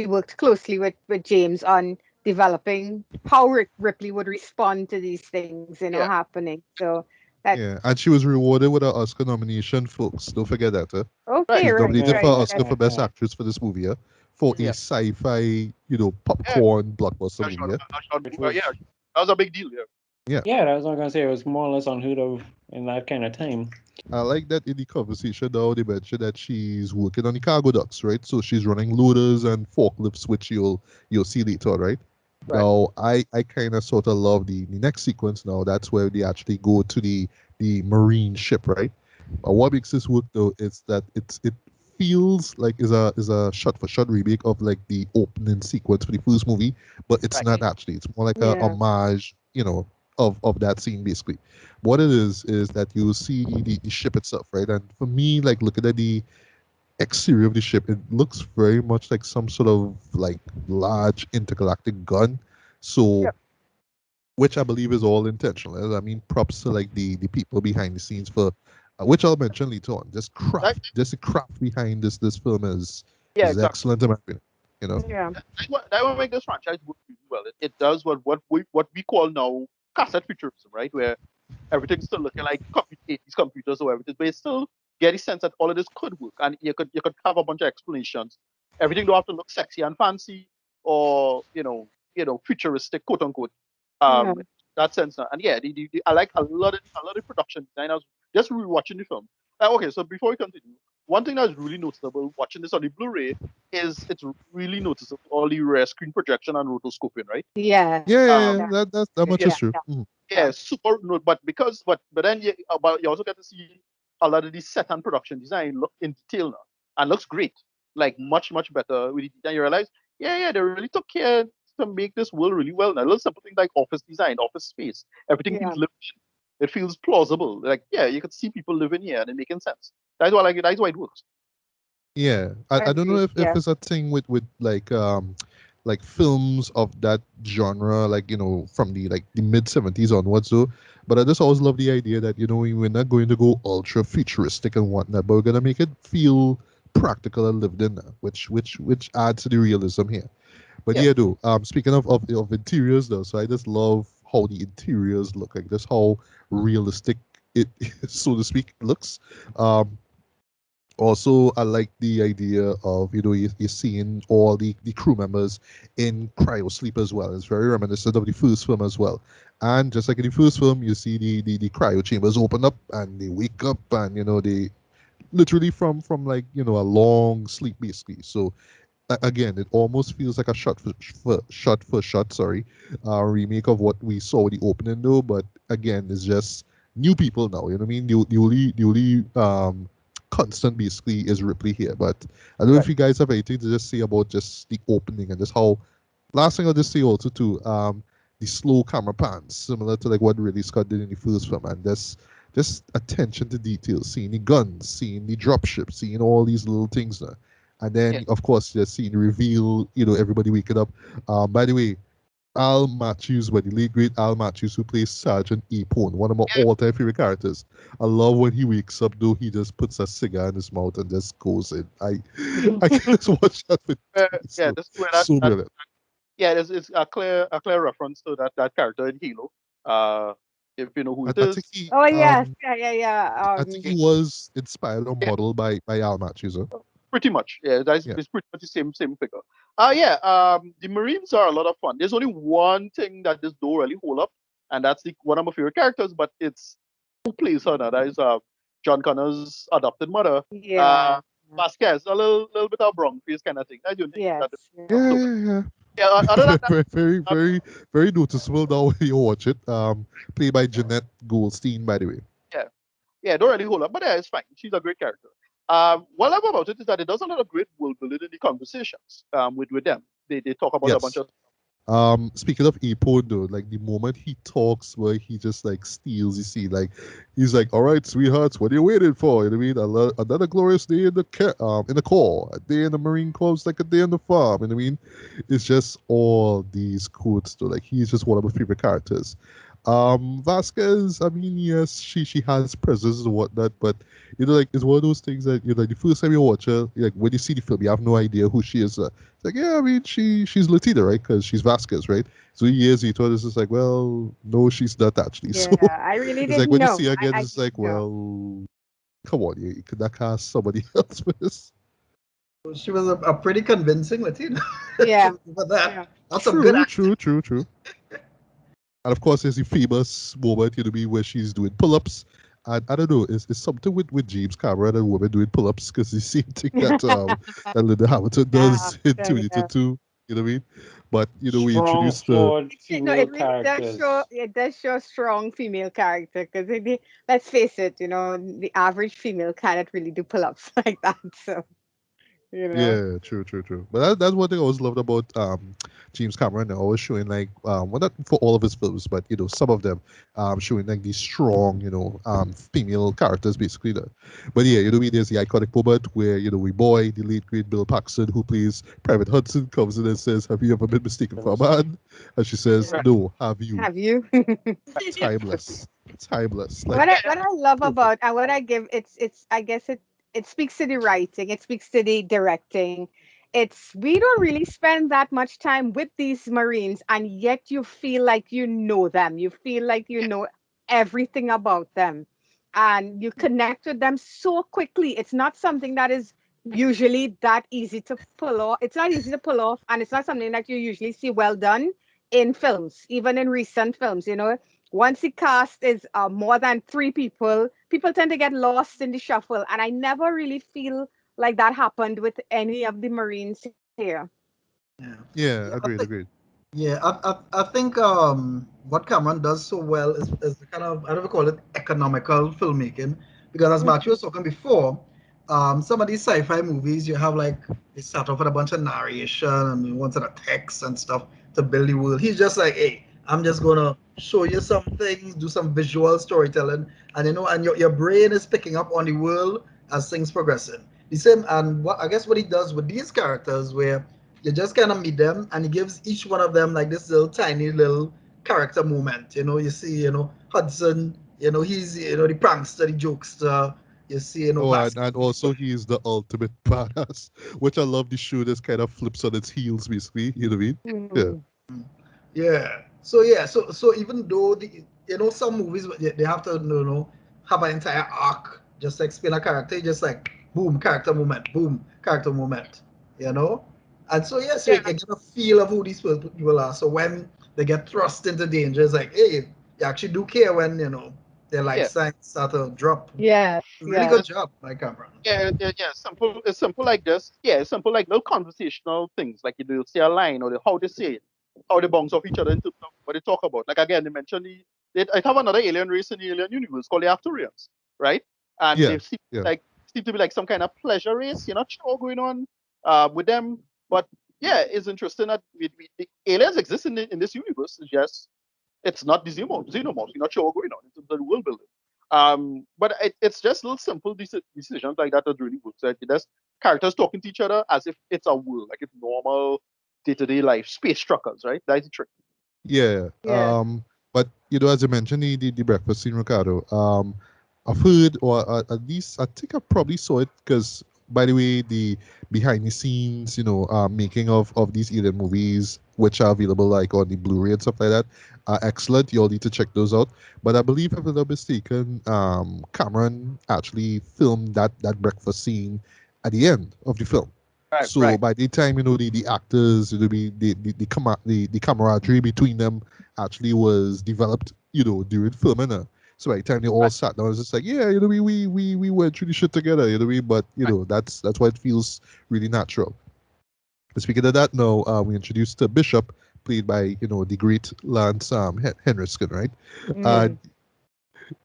worked closely with James on developing how Ripley would respond to these things Yeah, happening. So that Yeah, and she was rewarded with an Oscar nomination, folks. Don't forget that. right. okay, She's nominated for right. an Oscar for Best Actress for this movie, for a Yeah, sci-fi, yeah, popcorn blockbuster a movie. short, which yeah, was, that was a big deal. Yeah, Yeah, yeah, I was not gonna say it was more or less unheard of in that kind of time. I like that in the conversation now they mentioned that she's working on the cargo docks, right? So she's running loaders and forklifts, which you'll see later, right? right, Now I kind of sort of love the next sequence. Now that's where they actually go to the marine ship, right? What makes this work though is that it feels like is a shot for shot remake of like the opening sequence for the first movie, but it's right, not actually. It's more like a Yeah, homage, of that scene basically. What it is that you see the ship itself, right? And for me, like looking at the exterior of the ship, it looks very much like some sort of like large intergalactic gun. yeah, So which I believe is all intentional. I mean, props to like the people behind the scenes for, which I'll mention later on. that, Just the craft behind this film yeah, is exactly. excellent in my opinion. You know, yeah, That will make this franchise work really well. It does what we call now cassette futurism, right? Where everything's still looking like 80s computers or everything, but you still get a sense that all of this could work, and you could have a bunch of explanations. Everything don't have to look sexy and fancy or futuristic, quote unquote. yeah. Um, that sense, and yeah, I like a lot of production designers just rewatching the film. Okay, so before we continue, one thing that's really noticeable watching this on the Blu-ray is it's really noticeable all the rare screen projection and rotoscoping, right? Yes, yeah, Um, that much yeah, is yeah, true. yeah, Mhm. yeah, super no, but then you also get to see a lot of the set and production design look in detail now and looks great, like much better with the detail. You realize, yeah, they really took care to make this world really well. Now, a little simple thing like office design, office space, everything yeah. feels lived in. It feels plausible. Like yeah, you could see people living here and it making sense. That's why I like it. That's why it works. Yeah, I don't know Agreed. if Yeah, it's a thing with like films of that genre, like from the mid '70s onwards, though. But I just always love the idea that we're not going to go ultra futuristic and whatnot, but we're gonna make it feel practical and lived in, which adds to the realism here. But Yeah, yeah, though, speaking of interiors though, so I just love how the interiors look like, just how realistic it, so to speak, looks. Um, Also, I like the idea of you're seeing all the crew members in cryo sleep as well. It's very reminiscent of the first film as well. And just like in the first film, you see the cryo chambers open up and they wake up, and they literally from like a long sleep basically. So again, it almost feels like a shot for shot, sorry, remake of what we saw with the opening though. But again, it's just new people now. You know what I mean? The only constant basically is Ripley here. But I don't know if right. you guys have anything to just say about just the opening and just how. Last thing I'll just say also too, the slow camera pans, similar to like what Ridley Scott did in the first film, and just attention to detail, seeing the guns, seeing the dropship, seeing all these little things there. And Yeah, then, of course, the scene reveal, everybody waking up. By the way, Al Matthews, by the late great Al Matthews, who plays Sergeant Apone, one of my yeah, all-time favorite characters. I love when he wakes up, though he just puts a cigar in his mouth and just goes in. I can just watch that with yeah. so, This is where so brilliant. yeah, it's a clear reference to that character in Halo. Uh, if you know who it I think is. he Oh yes, yeah. I think he was inspired or Yeah, modeled by Al Machuzo. pretty much. Yeah, that's Yeah. it's pretty much the same figure. Yeah. The Marines are a lot of fun. There's only one thing that this don't really hold up, and that's one of my favorite characters. But it's who plays her now. That is John Connor's adopted mother. Yeah. Vasquez, a little bit of brown face kind of thing. I don't think Yes. that Yeah. Yeah, so yeah, yeah. yeah. Other than that, Very, very noticeable now when you watch it. Played by Jeanette Goldstein, by the way. yeah, yeah, don't really hold up, but yeah, it's fine. She's a great character. What I love about it is that it does a lot of great world building in the conversations with them. They talk about a bunch Yes. of Speaking of Apone though, like the moment he talks where he just like steals the scene, like he's like, "All right, sweethearts, what are you waiting for?" You know what I mean? Another glorious day in the Corps, a day in the Marine Corps is like a day on the farm. You know what I mean? It's just all these quotes though. Like he's just one of my favorite characters. Vasquez, I mean, yes, she has presence and whatnot, but you know, like it's one of those things that you know, like the first time you watch her, like when you see the film, you have no idea who she is. It's like, yeah, I mean, she's Latina, right? Because she's Vasquez, right? So years later, it's just like, well, no, she's not actually. Yeah. So I really it's like didn't when you know. see her again, I it's like, didn't know. well, come on, you could not cast somebody else for this. She was a pretty convincing Latina. Yeah. But that Yeah. that's some good acting. True. And of course, there's the famous moment, you know, me where she's doing pull-ups. And I don't know, it's something with James Cameron and women doing pull-ups because the same thing that Linda Hamilton Yeah. does in Yeah. 2022. You know what I mean? But you know, we Strong, introduced the flawed No, female it really does show. characters. It does show strong female character because let's face it, the average female cannot really do pull-ups like that. So you know. Yeah, true. But that's one thing I always loved about James Cameron. Always showing like well, not for all of his films, but you know some of them showing like these strong female characters basically. But yeah, you know, there's the iconic moment where you know we boy the late great Bill Paxton who plays Private Hudson comes in and says, "Have you ever been mistaken for a man?" And she says, Yeah. "No, have you?" Have you? Timeless, timeless. Like What I love perfect. about and what I give it's I guess it speaks to the writing, it speaks to the directing. It's we don't really spend that much time with these Marines and yet you feel like you know them. You feel like you know everything about them and you connect with them so quickly. It's not something that is usually that easy to pull off. It's not easy to pull off and it's not something that you usually see well done in films, even in recent films. Once the cast is more than three people tend to get lost in the shuffle. And I never really feel like that happened with any of the Marines here. Yeah. Yeah, Yeah, agreed. I think what Cameron does so well is the kind of I don't know if call it economical filmmaking because as Matthew was talking before, some of these sci-fi movies you have like they start off with a bunch of narration and one set of text and stuff to build the world. He's just like, hey, I'm just gonna show you some things, do some visual storytelling, and and your brain is picking up on the world as things progressing. The same, and what I guess what he does with these characters where you just kind of meet them and he gives each one of them like this little tiny little character moment. You see, Hudson, he's the prankster, the jokester. You see, Oh, Vasquez. and also he's the ultimate badass, which I love the shoe that's kind of flips on its heels, basically. You know what I mean? Yeah. Mhm. Yeah. So even though some movies they have to have an entire arc just to explain a character, just like boom, character moment, you know. And so yeah, so you Yeah. get a feel of who these people are. So when they get thrust into danger, it's like, hey, you actually do care when their life yeah. signs start to drop. Yes, Really yes. good job, my Cameron. Yeah. Simple. It's simple like this. Yeah, it's simple like little conversational things, like you say a line or how they say it, how they bounce off each other into what they talk about. Like again, they mentioned I have another alien race in the alien universe called the Arcturians, right? And Yeah. they Yeah. seem to be like some kind of pleasure race. You're not sure going on with them, but yeah, it's interesting that the aliens exist in this universe. It's just it's not the xenomorphs. You're not sure what's going on in terms of the world building. But it's just little simple decisions like that that really works. Like there's characters talking to each other as if it's a world, like it's normal day-to-day life. Space truckers, right? That's the trick. Yeah. Yeah. But you know, as I mentioned, the breakfast scene, Ricardo. I've heard, or at least I think I probably saw it because by the way, the behind the scenes, making of these alien movies, which are available like on the Blu-ray and stuff like that, are excellent. You all need to check those out. But I believe, if I'm not mistaken, Cameron actually filmed that breakfast scene at the end of the film. Right, So right. by the time the actors, the camaraderie between them actually was developed, during filming. So by the time they all Right. sat down, it's just like, yeah, we went through the shit together, you know what I mean? But that's why it feels really natural. But speaking of that, now we introduced Bishop, played by the great Lance Henriksen, right? Mm. And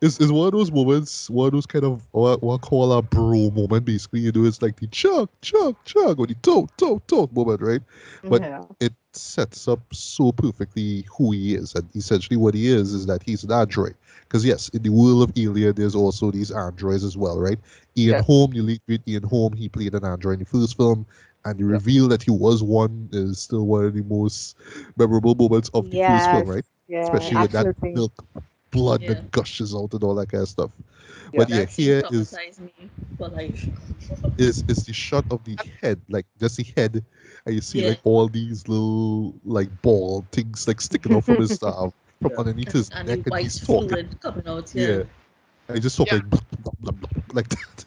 it's one of those moments, one of those kind of what I call a bro moment. Basically, it's like the chug, chug, chug, or the tote moment, right? But Yeah. it sets up so perfectly who he is, and essentially what he is that he's an android. Because yes, in the world of Alien, there's also these androids as well, right? Ian Yeah. Holm, the lead with Ian Holm, he played an android in the first film, and the Yeah. reveal that he was one is still one of the most memorable moments of the first film, Yes. right? Yeah. Especially with that Absolutely. milk blood Yeah. that gushes out and all that kind of stuff. Yeah. But yeah, That scene here is traumatized me for life. is the shot of the head, like just the head, and you see Yeah. like all these little like ball things like sticking out from his from Yeah. underneath his And the neck, and white he's talking. fluid coming out, yeah. Yeah, and he just talk Yeah. like blah, blah, blah, blah, like that.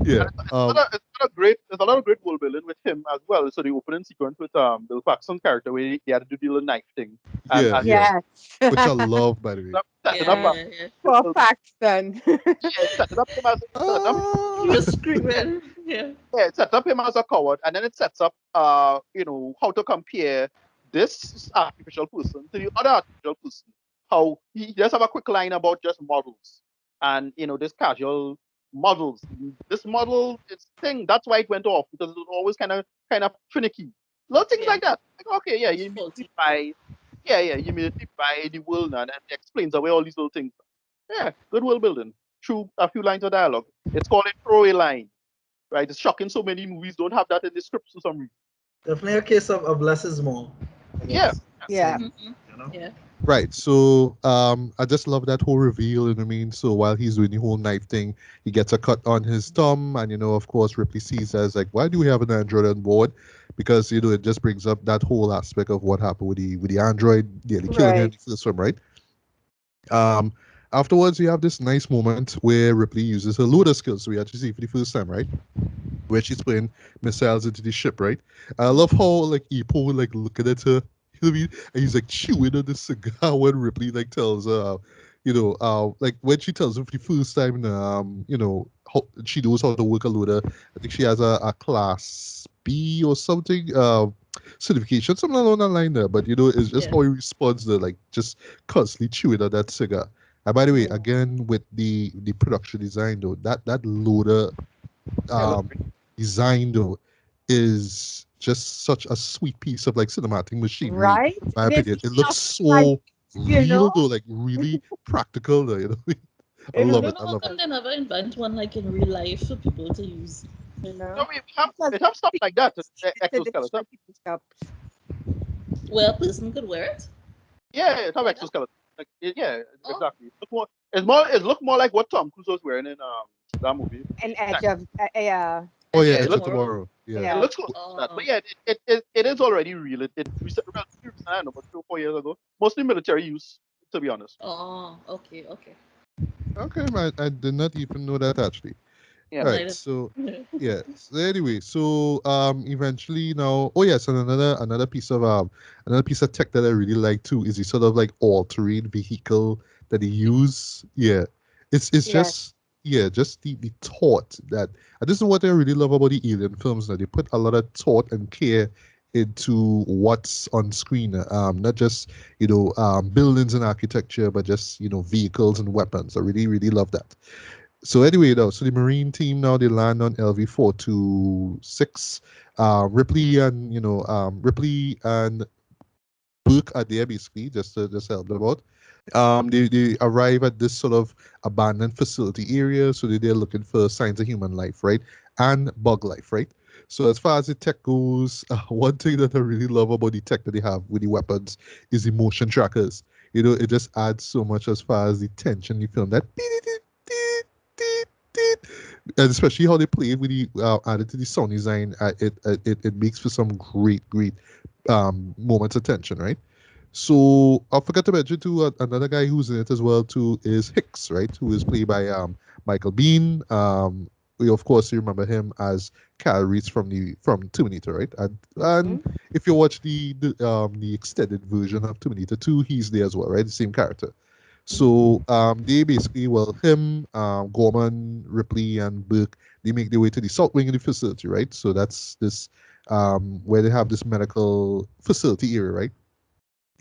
Yeah. There's a lot of great world building with him as well. So the opening sequence with Bill Paxton's character, where he had to do the little knife thing, and Yeah, and yeah. Yes. Which I love, by the way. setting up Yeah, yeah, yeah. this Poor little, Paxton. yeah, setting up him as setting up, He was Ah! yeah, screaming. Yeah. yeah, it sets up him as a coward, and then it sets up how to compare this artificial person to the other artificial person. How he just have a quick line about just models, and this casual models. This model, it's thing. That's why it went off, because it was always kind of finicky. Little things Yeah. like that. Like, okay, yeah, It was you immediately faulty. Yeah. buy, you immediately buy the world now, and it explains away all these little things. Yeah, good world building through a few lines of dialogue. It's called a throwaway line, right? It's shocking so many movies don't have that in the scripts for some reason. Definitely a case of less is more, I Yeah, guess. Yeah. Mm-hmm. You know? Yeah. Right. So I just love that whole reveal, you know what I mean? So while he's doing the whole knife thing, he gets a cut on his thumb, and of course Ripley sees as like, why do we have an android on board? Because it just brings up that whole aspect of what happened with the android nearly killing her in Right. the first film, right? Um Afterwards we have this nice moment where Ripley uses her loader skills. So we actually see it for the first time, right? Where she's putting missiles into the ship, right? I love how like Ipo like looking at her, you know what I mean? And he's like chewing on the cigar when Ripley like tells like when she tells him for the first time, how she knows how to work a loader. I think she has a class B or something, certification, something along that line there. But it's just Yeah. how he responds to like just constantly chewing on that cigar. And by the way, Yeah. again with the production design though, that loader yeah, look, um design though is just such a sweet piece of like cinematic machinery, Right? in my This opinion. It looks stuff like, so you know, real though, like really practical though, I it love I it. don't I know how love it. come they never invent one like in real life for people to use. you no, know, we have because it have stuff like that. it's a Exoskeleton. different stuff. Well, a person could wear it Yeah, it have like that. exoskeleton. Like, yeah, Oh, exactly. It look more like what Tom Cruise was wearing in that movie. An Titanic. edge of, yeah, Oh Edge yeah, of Yeah, it Edge of looks Tomorrow. Tomorrow. Yeah. it yeah. looks close to that. But Oh, yeah, it is already real. It relatively recent, I don't know, about 3 or 4 years ago. Mostly military use, to be honest. oh, okay, okay. Okay, man, I did not even know that actually. Yeah. Right. Neither. So yeah. So anyway, so eventually now, oh yes, and another piece of tech that I really like too is the sort of like all-terrain vehicle that they use. Yeah. It's Yes. just just the thought that, and this is what I really love about the alien films, that they put a lot of thought and care into what's on screen. Not just buildings and architecture, but just vehicles and weapons. I really really love that. So anyway, though, so the Marine team now, they land on LV-426. Ripley and Book are there basically just to help them out. They arrive at this sort of abandoned facility area, so they're looking for signs of human life, right, and bug life, right. So as far as the tech goes, one thing that I really love about the tech that they have with the weapons is the motion trackers. It just adds so much as far as the tension in the film. That And especially how they play it with the added to the sound design, it makes for some great moments of tension, right? So I forgot to mention too another guy who's in it as well too is Hicks, right? Who is played by Michael Bean. We of course you remember him as Kyle Reese from Terminator, right? And Mhm. if you watch the extended version of Terminator 2, he's there as well, right? The same character. So they basically, well, him, Gorman, Ripley, and Burke, they make their way to the south wing of the facility, right? So that's this where they have this medical facility area, right?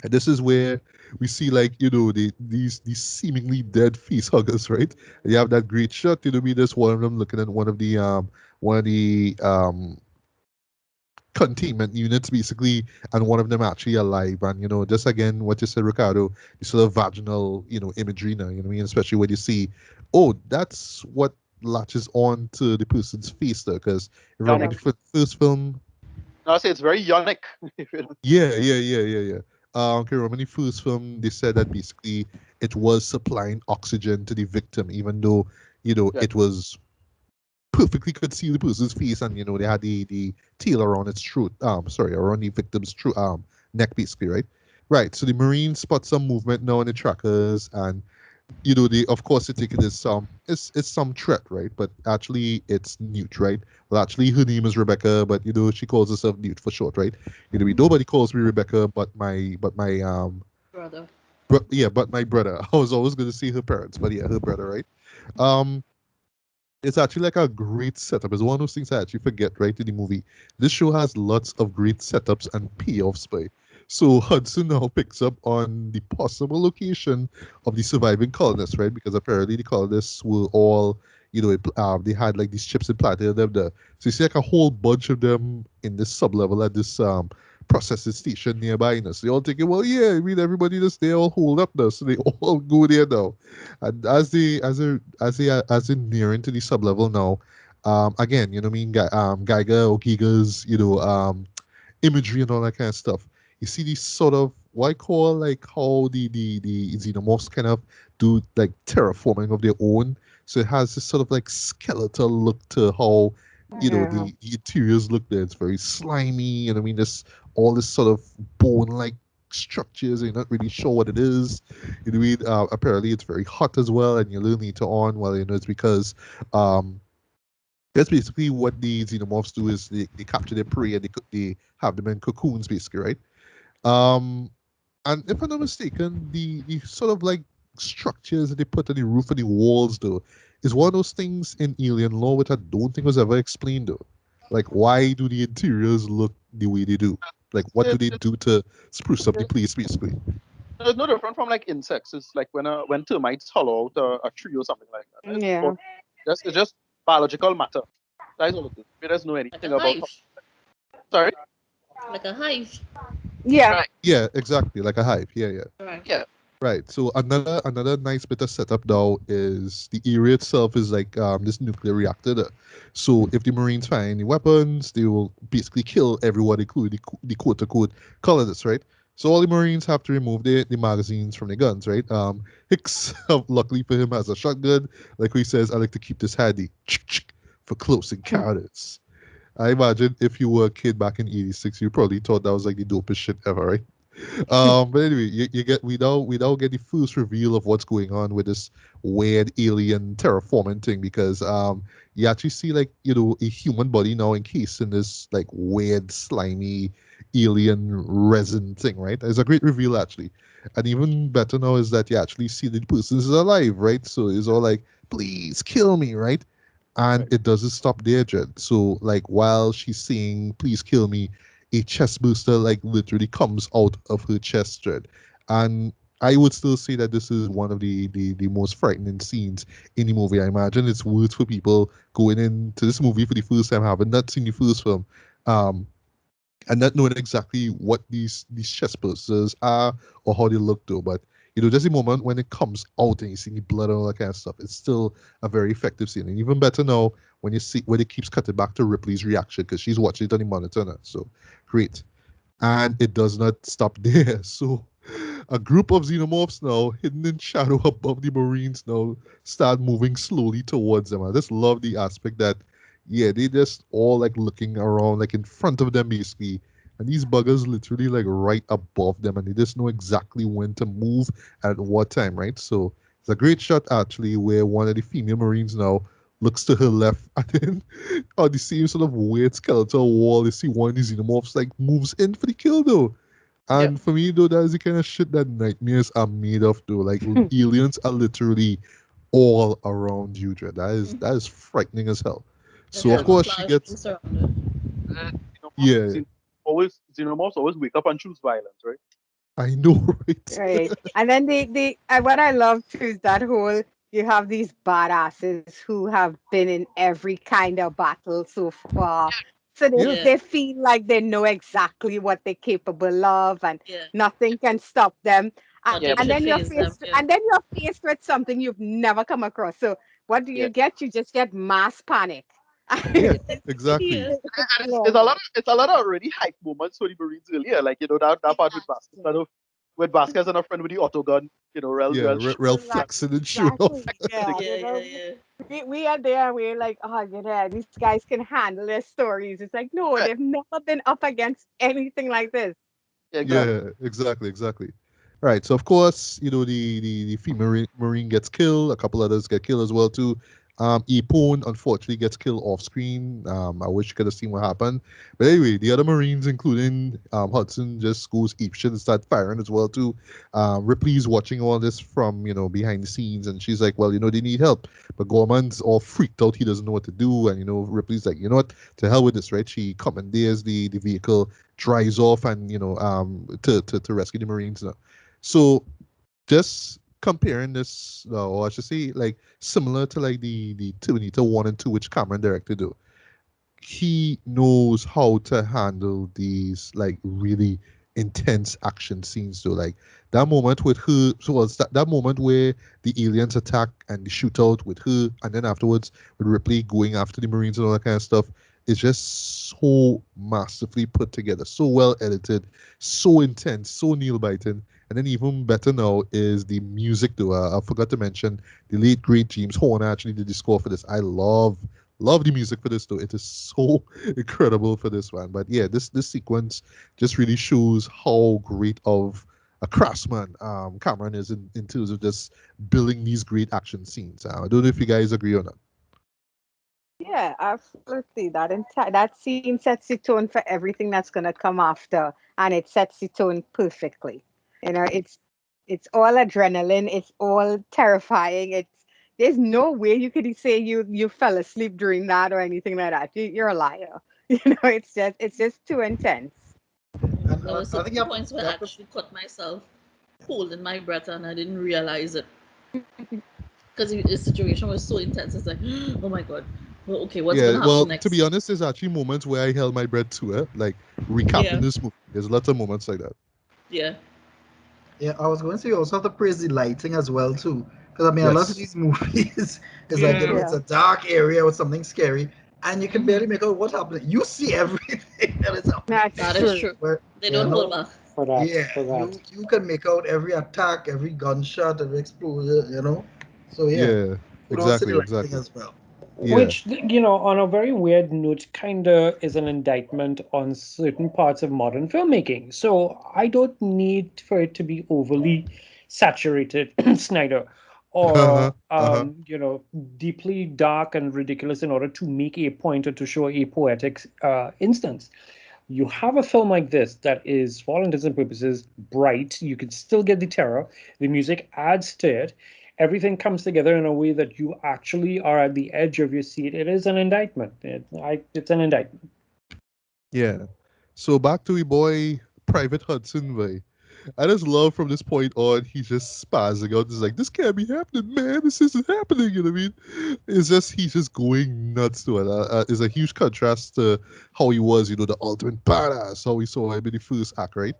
And this is where we see like these seemingly dead face huggers, right? And you have that great shot, me just one of them looking at one of the containment units basically, and one of them actually alive. And just again what you said, Ricardo, the sort of vaginal imagery now, what I mean, especially when you see, oh, that's what latches on to the person's face there, because remember Yannick. the first film. Now I say it's very unique. Yeah. Okay, remember the first film, they said that basically it was supplying oxygen to the victim, even though Yeah. it was perfectly could see the person's face, and they had the tail around its throat, sorry, around the victim's throat, neck basically, right. So the Marines spot some movement now in the trackers, and they of course they take it as it's some threat, right? But actually it's Newt, right? Well, actually her name is Rebecca, but she calls herself Newt for short, right? Nobody calls me Rebecca Brother. but my brother. I was always going to say her parents, but yeah, her brother, right? um it's actually like a great setup. It's one of those things I actually forget right in the movie. This show has lots of great setups and payoffs by. So Hudson now picks up on the possible location of the surviving colonists, right? Because apparently the colonists were all, they had like these chips implanted in them there. So you see like a whole bunch of them in this sub-level at this processing station nearby. So they all thinking, well, yeah, I mean everybody just they all hold up now, so they all go there now. And as they near into the sub level now, again, what I mean, Geiger or Giga's, imagery and all that kind of stuff. You see these sort of what I call like how the xenomorphs kind of do like terraforming of their own. So it has this sort of like skeletal look to how Yeah. the interiors look there. It's very slimy, and I mean this all this sort of bone like structures, and you're not really sure what it is. Apparently it's very hot as well, and you learn later on, well, it's because um that's basically what the xenomorphs do is they capture their prey, and they have them in cocoons basically, right? Um, and if I'm not mistaken, the sort of like structures that they put on the roof of the walls though is one of those things in alien law which I don't think was ever explained though. Like why do the interiors look the way they do? Like what do It, they it, do to spruce up the it, place basically? it's no different from like insects. It's like when termites hollow out a tree or something like that. Yeah. It's just biological matter. That's all it is. We don't know Like a anything about. hive. Sorry. Like a hive. Yeah. Right. Yeah, exactly, like a hive. Yeah. Right. Yeah. Right. So another nice bit of setup now is the area itself is like this nuclear reactor there. So if the Marines find any weapons, they will basically kill everyone, including the quote unquote colonists, right? So all the Marines have to remove the magazines from their guns, right? Hicks, luckily for him, has a shotgun. Like he says, I like to keep this handy for close encounters. I imagine if you were a kid back in '86, you probably thought that was like the dopest shit ever, right? But anyway, you get we now get the first reveal of what's going on with this weird alien terraforming thing, because you actually see like a human body now encased in this like weird slimy alien resin thing, right? It's a great reveal actually, and even better now is that you actually see the person is alive, right? So it's all like, please kill me, right? And Right. it doesn't stop there, Jed. So like while she's saying please kill me, a chest booster like literally comes out of her chest, Jed. And I would still say that this is one of the most frightening scenes in the movie. I imagine it's worth for people going into this movie for the first time, having not seen the first film, um, and not knowing exactly what these chest boosters are or how they look though. But just the moment when it comes out and you see the blood and all that kind of stuff, it's still a very effective scene. And even better now when you see when it keeps cutting back to Ripley's reaction, because she's watching it on the monitor now. So great. And it does not stop there. So A group of xenomorphs now, hidden in shadow above the Marines now, start moving slowly towards them. I just love the aspect that, yeah, they just all like looking around, like in front of them basically. And these buggers literally like right above them, and they just know exactly when to move at what time, right? So it's a great shot actually where one of the female Marines now looks to her left, and then on the same sort of weird skeletal wall, you see one of these xenomorphs like moves in for the kill though. Yeah. And for me, though, that is the kind of shit that nightmares are made of, though. Like aliens are literally all around you, Dre. That is frightening as hell. The So of course she camouflage being gets, surrounded. yeah, Xenomorphs always wake up and choose violence, right? I know, right? Right. And then what I love too is that whole you have these badasses who have been in every kind of battle so far. So they, Yeah, Yeah, they feel like they know exactly what they're capable of and yeah. nothing can stop them. Yeah, Nothing And but should then you're phase them. faced Yeah. and then you're faced with something you've never come across. So what do yeah. you get? You just get mass panic. yeah, It's, exactly. Yeah. And yeah. it's a lot of really hype moments for the Marines earlier. Like, that part with Vasquez, with Vasquez and a friend with the auto gun, Yeah, real Rel Right. flexing and showing off. Exactly. Yeah. Yeah, yeah, yeah. We are there. We're like, oh, these guys can handle their stories. It's like, no, right. they've never been up against anything like this. Yeah, exactly. Yeah, exactly, exactly. Right. So of course, the female marine gets killed. A couple others get killed as well too. Epone unfortunately gets killed off screen. I wish you could have seen what happened. But anyway, the other Marines, including Hudson, just goes apeshit and start firing as well too. Ripley's watching all this from behind the scenes, and she's like, well, they need help. But Gorman's all freaked out. He doesn't know what to do, and Ripley's like, you know what? To hell with this, right? She commandeers the vehicle, drives off, and to rescue the Marines now. So just comparing this, or I should say, like similar to like the Terminator 1 and 2, which Cameron directed, though. He knows how to handle these like really intense action scenes though. Like that moment with her, so it's that moment where the aliens attack and the shootout with her, and then afterwards with Ripley going after the Marines and all that kind of stuff. It's just so masterfully put together, so well edited, so intense, so nail biting. And then even better now is the music though. I forgot to mention the late great James Horner actually did the score for this. I love the music for this though. It is so incredible for this one. But yeah, this sequence just really shows how great of a craftsman Cameron is in terms of just building these great action scenes. I don't know if you guys agree on that. Yeah, absolutely. That scene sets the tone for everything that's gonna come after, and it sets the tone perfectly. It's all adrenaline. It's all terrifying. There's no way you could say you fell asleep during that or anything like that. You're a liar. It's just too intense. And There were I think certain points where I actually caught myself holding my breath and I didn't realize it because the situation was so intense. It's like, oh my god, well, okay, what's Yeah, gonna well, happen to be next? honest, there's actually moments where I held my breath too, like recapping Yeah, this movie. There's lots of moments like that. yeah, Yeah, I was going to say you also have to praise the lighting as well too, because I mean a lot of Yes. these movies is like Yeah. it's Yeah. a dark area with something scary, and you can barely hmm make out what's happening. You see everything that is happening, That's that is true. true. where They you don't hold know, back. yeah, For that. you can make out every attack, every gunshot, every explosion. So yeah, Yeah, kudos to the exactly, lighting exactly. as well. Yeah. Which, on a very weird note, kind of is an indictment on certain parts of modern filmmaking. So I don't need for it to be overly saturated, Snyder, Uh-huh. or Uh-huh. deeply dark and ridiculous in order to make a point or to show a poetic instance. You have a film like this that is, for all intents and purposes, bright. You can still get the terror. The music adds to it. Everything comes together in a way that you actually are at the edge of your seat. It is an indictment. It's an indictment. Yeah. So back to we boy Private Hudson, way. I just love from this point on, he's just spazzing out. It's like, this can't be happening, man. This isn't happening. You know what I mean? He's just going nuts to it. It's a huge contrast to how he was, the ultimate badass, how we saw him in the first act, right?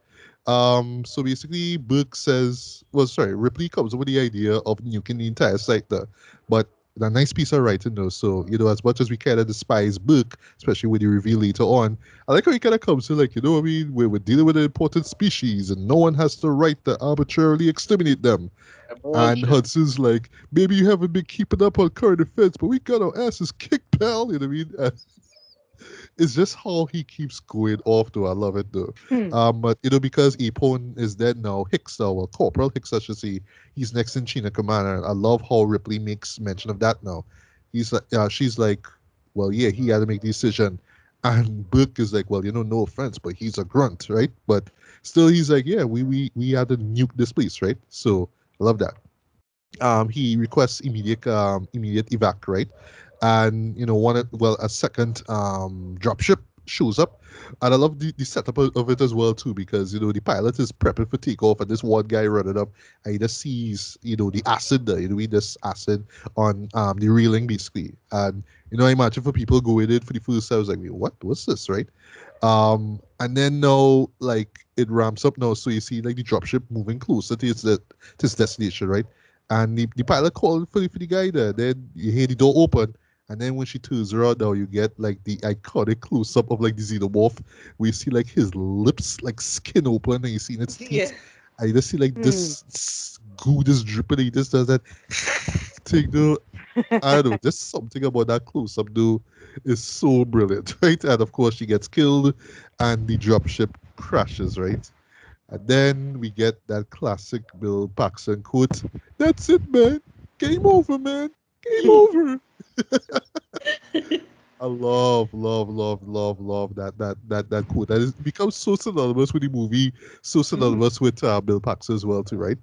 So basically, Burke says, well, sorry, Ripley comes up with the idea of nuking the entire site there. But a nice piece of writing though. So, as much as we kind of despise book, especially when you reveal later on, I like how he kind of comes to like, what I mean, we're dealing with an important species and no one has the right to arbitrarily exterminate them. And Bullshit. Hudson's like, maybe you haven't been keeping up on current events, but we got our asses kicked, pal. You know what I mean? It's just how he keeps going off though. I love it though. Hmm. But because Epone is dead now, Hicks now, well, Corporal Hicks, I should say, he's next in China Commander. I love how Ripley makes mention of that now. He's like, she's like, well, yeah, he had to make the decision, and Burke is like, well, no offense, but he's a grunt, right? But still, he's like, yeah, we had to nuke this place, right? So I love that. He requests immediate evac, right? And a second dropship shows up, and I love the setup of it as well too, because the pilot is prepping for takeoff, and this one guy running up, and he just sees the acid there, this acid on the railing basically, and I imagine for people going in for the first time, I was like, wait, what's this, right? And then now like it ramps up now, so you see like the dropship moving closer to its destination, right? And the pilot called for the guy there. Then you hear the door open. And then when she turns around now, you get like the iconic close up of like the xenomorph, where you see like his lips like skin open and you see its Yeah. teeth. And you just see like Hmm. this goo just dripping. He just does that thing though. I don't know, just something about that close up though is so brilliant, right? And of course she gets killed and the dropship crashes, right? And then we get that classic Bill Paxton quote. That's it, man. Game over, man. Game over. I love that quote. That is becomes so synonymous with the movie, so synonymous with Bill Paxton as well, too, right?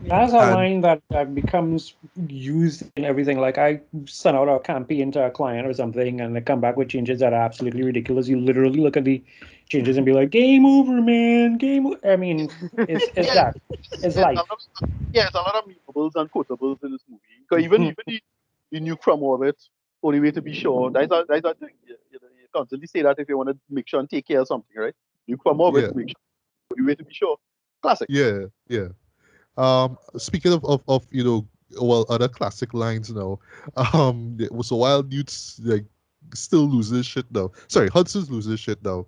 That's a And line that becomes used in everything. Like I send out a campaign to a client or something, and they come back with changes that are absolutely ridiculous. You literally look at the changes and be like, "Game over, man! Game." I mean, it's Yeah, that. It's there's a lot life. of there's a lot of memeables and quotables in this movie. Because even the nuke from orbit, only way to be sure. That's a thing. You constantly say that if you want to make sure and take care of something, right? Nuke from orbit, yeah, make sure. Only way to be sure. Classic. yeah. Speaking of well, other classic lines now. So while Newt's like still loses shit now. Sorry, Hudson's loses shit now.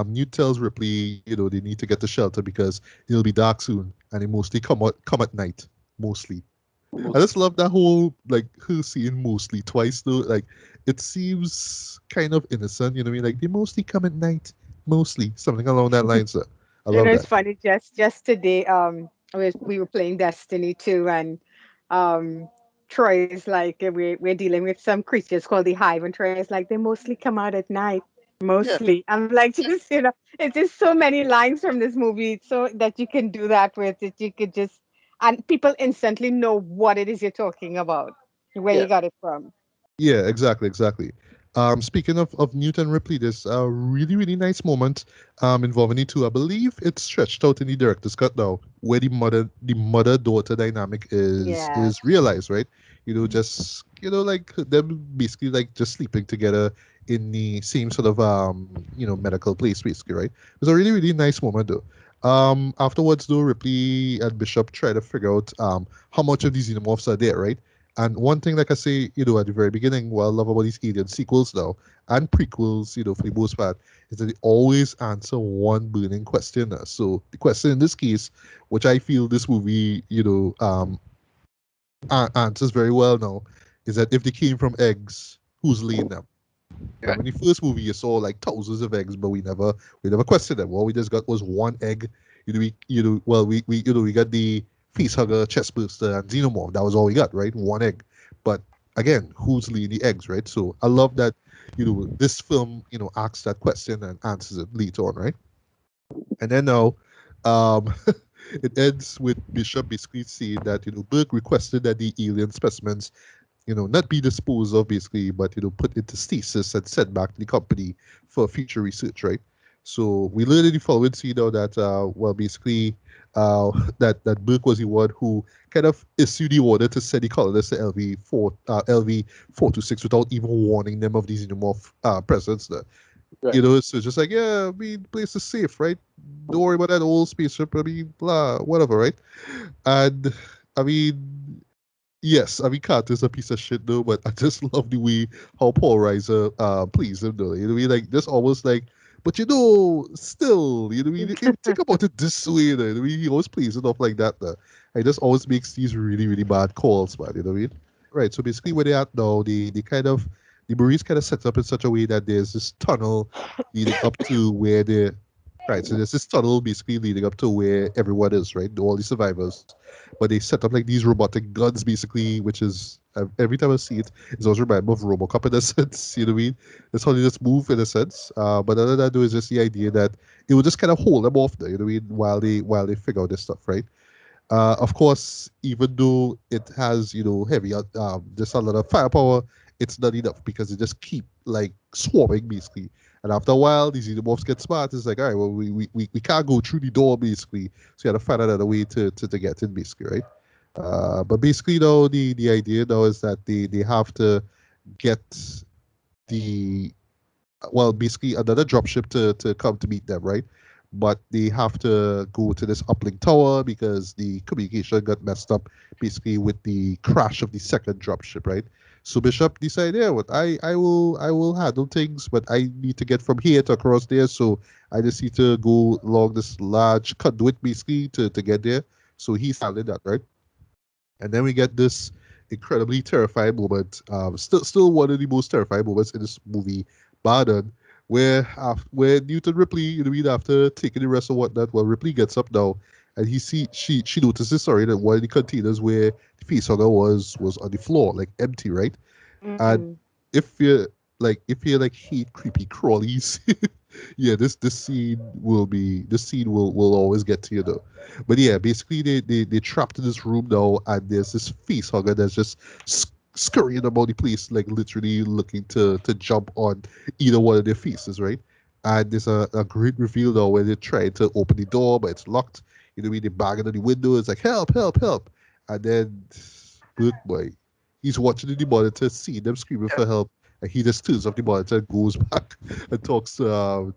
Newt tells Ripley, they need to get to shelter because it'll be dark soon, and they mostly come at night, mostly. I just love that whole like her seeing mostly twice though. Like it seems kind of innocent, you know what I mean? Like they mostly come at night, mostly something along that line. So I love It's that. funny. Just today, we were playing Destiny 2, and Troy is like, we're dealing with some creatures called the Hive, and Troy is like, they mostly come out at night. Yeah. Mostly. I'm like, just it's just so many lines from this movie, so that you can do that with it. You could just, and people instantly know what it is you're talking about, where Yeah. you got it from. Yeah, exactly. Speaking of Newton Ripley, there's a really nice moment involving the two. I believe it's stretched out in the director's cut now, where the mother daughter dynamic Yeah. is realized, right? Just like them basically like just sleeping together in the same sort of medical place, basically, right? It was a really nice moment though. Afterwards though, Ripley and Bishop try to figure out how much of these xenomorphs are there, right? And one thing, like I say, at the very beginning, what I love about these Alien sequels now and prequels, for the most part, is that they always answer one burning question. So the question in this case, which I feel this movie, answers very well now, is that if they came from eggs, who's laying them? Yeah. Remember in the first movie, you saw like thousands of eggs, but we never questioned them. All we just got was one egg. We got the face hugger, chest burster, and xenomorph. That was all we got, right? One egg. But again, who's laying the eggs, right? So I love that, this film, asks that question and answers it later on, right? And then now, um, it ends with Bishop basically saying that, Burke requested that the alien specimens not be disposed of basically, but put into stasis and sent back to the company for future research, right? So we learned in the following scene now that well basically that Burke was the one who kind of issued the order to send the colonists to LV 426 without even warning them of these xenomorph presence there. Right. So just like, yeah, I mean, place is safe, right? Don't worry about that old spaceship, I mean, blah, whatever, right? And I mean, Yes, I mean Carter's a piece of shit though, but I just love the way how Paul Reiser plays him though. You know what I mean? Like just almost like, but still, you know what I mean? If think about it this way, though, you know what I mean? He always plays it off like that though. He just always makes these really, really bad calls, man. You know what I mean? Right. So basically where they're at now, the Marines kind of set up in such a way that there's this tunnel leading up to where they right. So there's this tunnel basically leading up to where everyone is, right? All the survivors, but they set up like these robotic guns basically, which is every time I see it, it's always remind me of RoboCop in a sense. You know what I mean? That's how they just move in a sense. But other than that, though, is just the idea that it will just kind of hold them off there. You know what I mean? While they figure out this stuff, right? Of course, even though it has heavy, just a lot of firepower, it's not enough because they just keep like swarming basically. And after a while, these xenomorphs get smart. It's like, all right, well, we can't go through the door basically, so you have to find another way to get in basically, right? But basically, though, the idea though is that they have to get the well, basically another dropship to come to meet them, right? But they have to go to this uplink tower because the communication got messed up basically with the crash of the second dropship, right? So Bishop decided, yeah, what I will handle things, but I need to get from here to across there, so I just need to go along this large conduit basically to get there. So he's handling that, right? And then we get this incredibly terrifying moment. Still one of the most terrifying moments in this movie, bar none, where Newton Ripley, after taking the rest of whatnot, well, Ripley gets up now, and she notices, sorry, that one of the containers where the facehugger was on the floor, like empty, right? And Mm. if you hate creepy crawlies, yeah, this scene will always get to you though. But yeah, basically they trapped in this room now, and there's this face hugger that's just scurrying about the place, like literally looking to jump on either one of their faces, right? And there's a great reveal though where they try to open the door, but it's locked. You know, when they bang on the window, it's like help, help, help, and then, good boy, he's watching the monitor, seeing them screaming for help, and he just turns off the monitor and goes back and talks to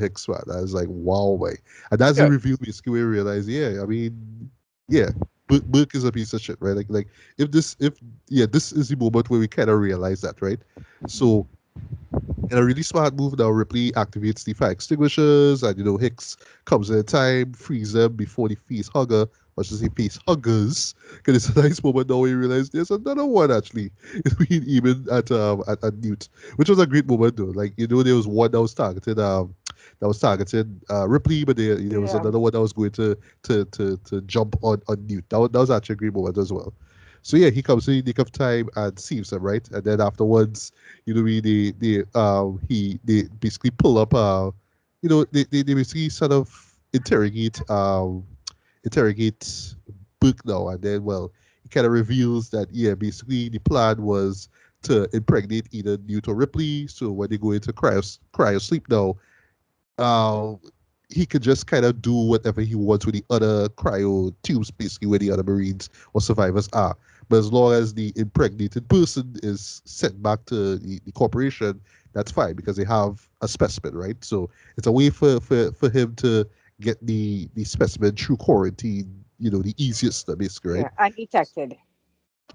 Hicks, man. I was like, wow, man. And that's the Yeah. reveal basically where we realize, yeah, I mean, yeah, Burke is a piece of shit, right? Like if yeah, this is the moment where we kind of realize that, right? So in a really smart move now, Ripley activates the fire extinguishers, and Hicks comes in time, frees them before the face hugger, or should I say face huggers. Because it's a nice moment now where you realize there's another one actually. It's been even at Newt, which was a great moment though. Like there was one that was targeted Ripley, but there was Yeah. another one that was going to jump on Newt. That was actually a great moment as well. So yeah, he comes in the nick of time and saves them, right? And then afterwards, they basically pull up they basically sort of interrogate Book now, and then, well, he kind of reveals that, yeah, basically the plan was to impregnate either Newt or Ripley, so when they go into cryo sleep now, uh, he could just kind of do whatever he wants with the other cryo tubes, basically where the other Marines or survivors are. But as long as the impregnated person is sent back to the corporation, that's fine because they have a specimen, right? So it's a way for him to get the specimen through quarantine, the easiest, basically, right? Yeah. Undetected.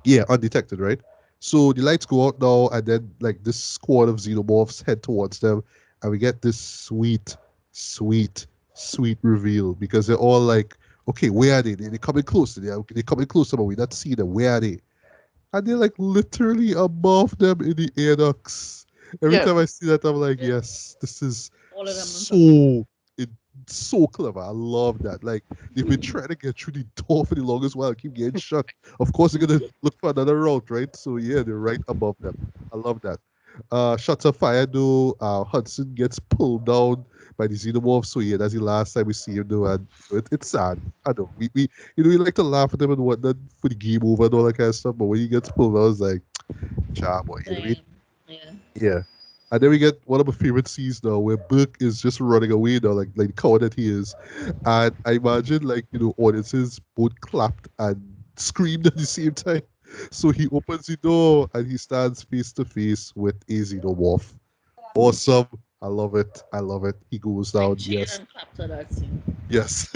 Yeah, undetected, right? So the lights go out now, and then like this squad of xenomorphs head towards them, and we get this sweet, sweet, sweet reveal because they're all like, "Okay, where are they? They're coming closer. They're coming closer, but we not see them. Where are they?" And they're like literally above them in the air ducts. Every Yeah, time I see that, I'm like, yes, this is All of them on top. so it, so clever. I love that. Like they've been trying to get through the door for the longest while, keep getting shut. Of course, they're gonna look for another route, right? So yeah, they're right above them. I love that. Shots of fire though. Hudson gets pulled down by the xenomorph. So yeah, that's the last time we see him though, and it's sad. I know we like to laugh at him and whatnot for the game over and all that kind of stuff, but when he gets pulled out, it's like, cha boy, you know what I mean? Damn. Yeah. Yeah. And then we get one of my favorite scenes now where Burke is just running away now, like the coward that he is. And I imagine like, audiences both clapped and screamed at the same time. So he opens the door and he stands face to face with a xenomorph. Awesome. I love it. I love it. He goes I down. cheered Yes. and clapped at that scene. Yes.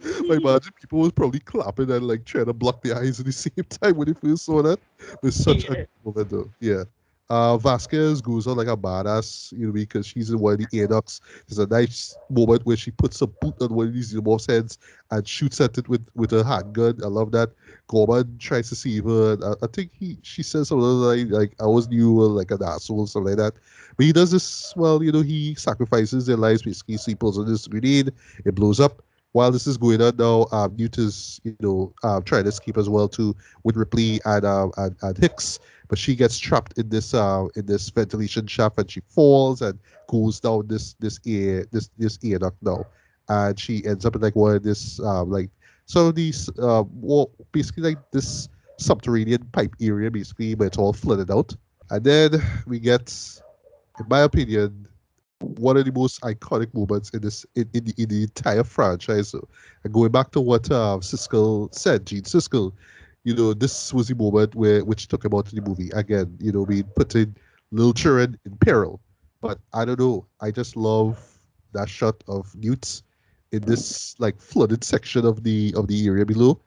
Like, imagine people was probably clapping and like trying to block their eyes at the same time when they first saw that. With such a Yeah. good moment though. Yeah. Vasquez goes on like a badass, because she's in one of the air ducts. There's a nice moment where she puts a boot on one of these xenomorphs' heads and shoots at it with her handgun. I love that. Gorman tries to save her. And I think she says something like I always knew you were like an asshole, something like that. But he does this, well, he sacrifices their lives basically. So he pulls on this grenade, it blows up. While this is going on now, Newt is, trying to escape as well too with Ripley and Hicks, but she gets trapped in this ventilation shaft and she falls and goes down this air duct now, and she ends up in like one of this like some of these well, basically like this subterranean pipe area basically, but it's all flooded out, and then we get, in my opinion, one of the most iconic moments in the entire franchise. So, and going back to what Siskel said, Gene Siskel, this was the moment which took him out of the movie again. We putting little children in peril. But I don't know. I just love that shot of Newt in this like flooded section of the area below.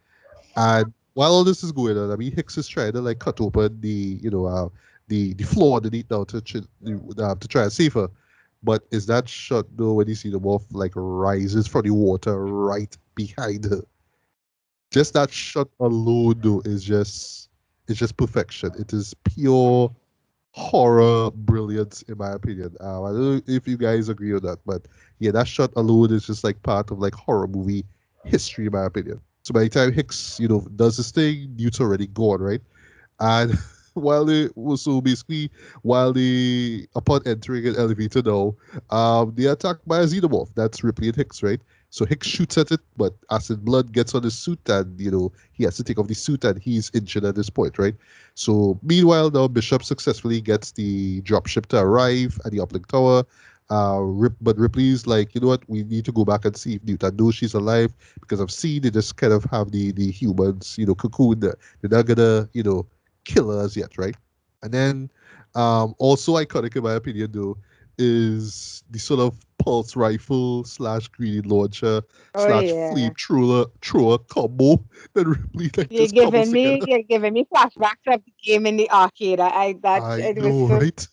And while all this is going on, I mean, Hicks is trying to like cut open the floor underneath now to try and save her. But is that shot though when you see the wolf like rises from the water right behind her? Just that shot alone though is just it's just perfection. It is pure horror brilliance in my opinion. I don't know if you guys agree with that, but yeah, that shot alone is just like part of like horror movie history in my opinion. So by the time Hicks, does this thing, Newt's already gone, right? And while they so basically while they upon entering an elevator now, they attacked by a xenomorph. That's Ripley and Hicks, right? So Hicks shoots at it, but acid blood gets on his suit, and he has to take off the suit, and he's injured at this point, right? So meanwhile, now Bishop successfully gets the dropship to arrive at the uplink tower. But Ripley's like, you know what? We need to go back and see if Newt. I know she's alive because I've seen they just kind of have the humans, cocoon. They're not gonna, kill her as yet, right? And then, also iconic in my opinion, though, is the sort of pulse rifle slash grenade launcher Oh slash yeah. flamethrower thrower combo that Ripley like You're just combos giving me together. you're giving me flashbacks of the game in the arcade. I that I it was know, so right?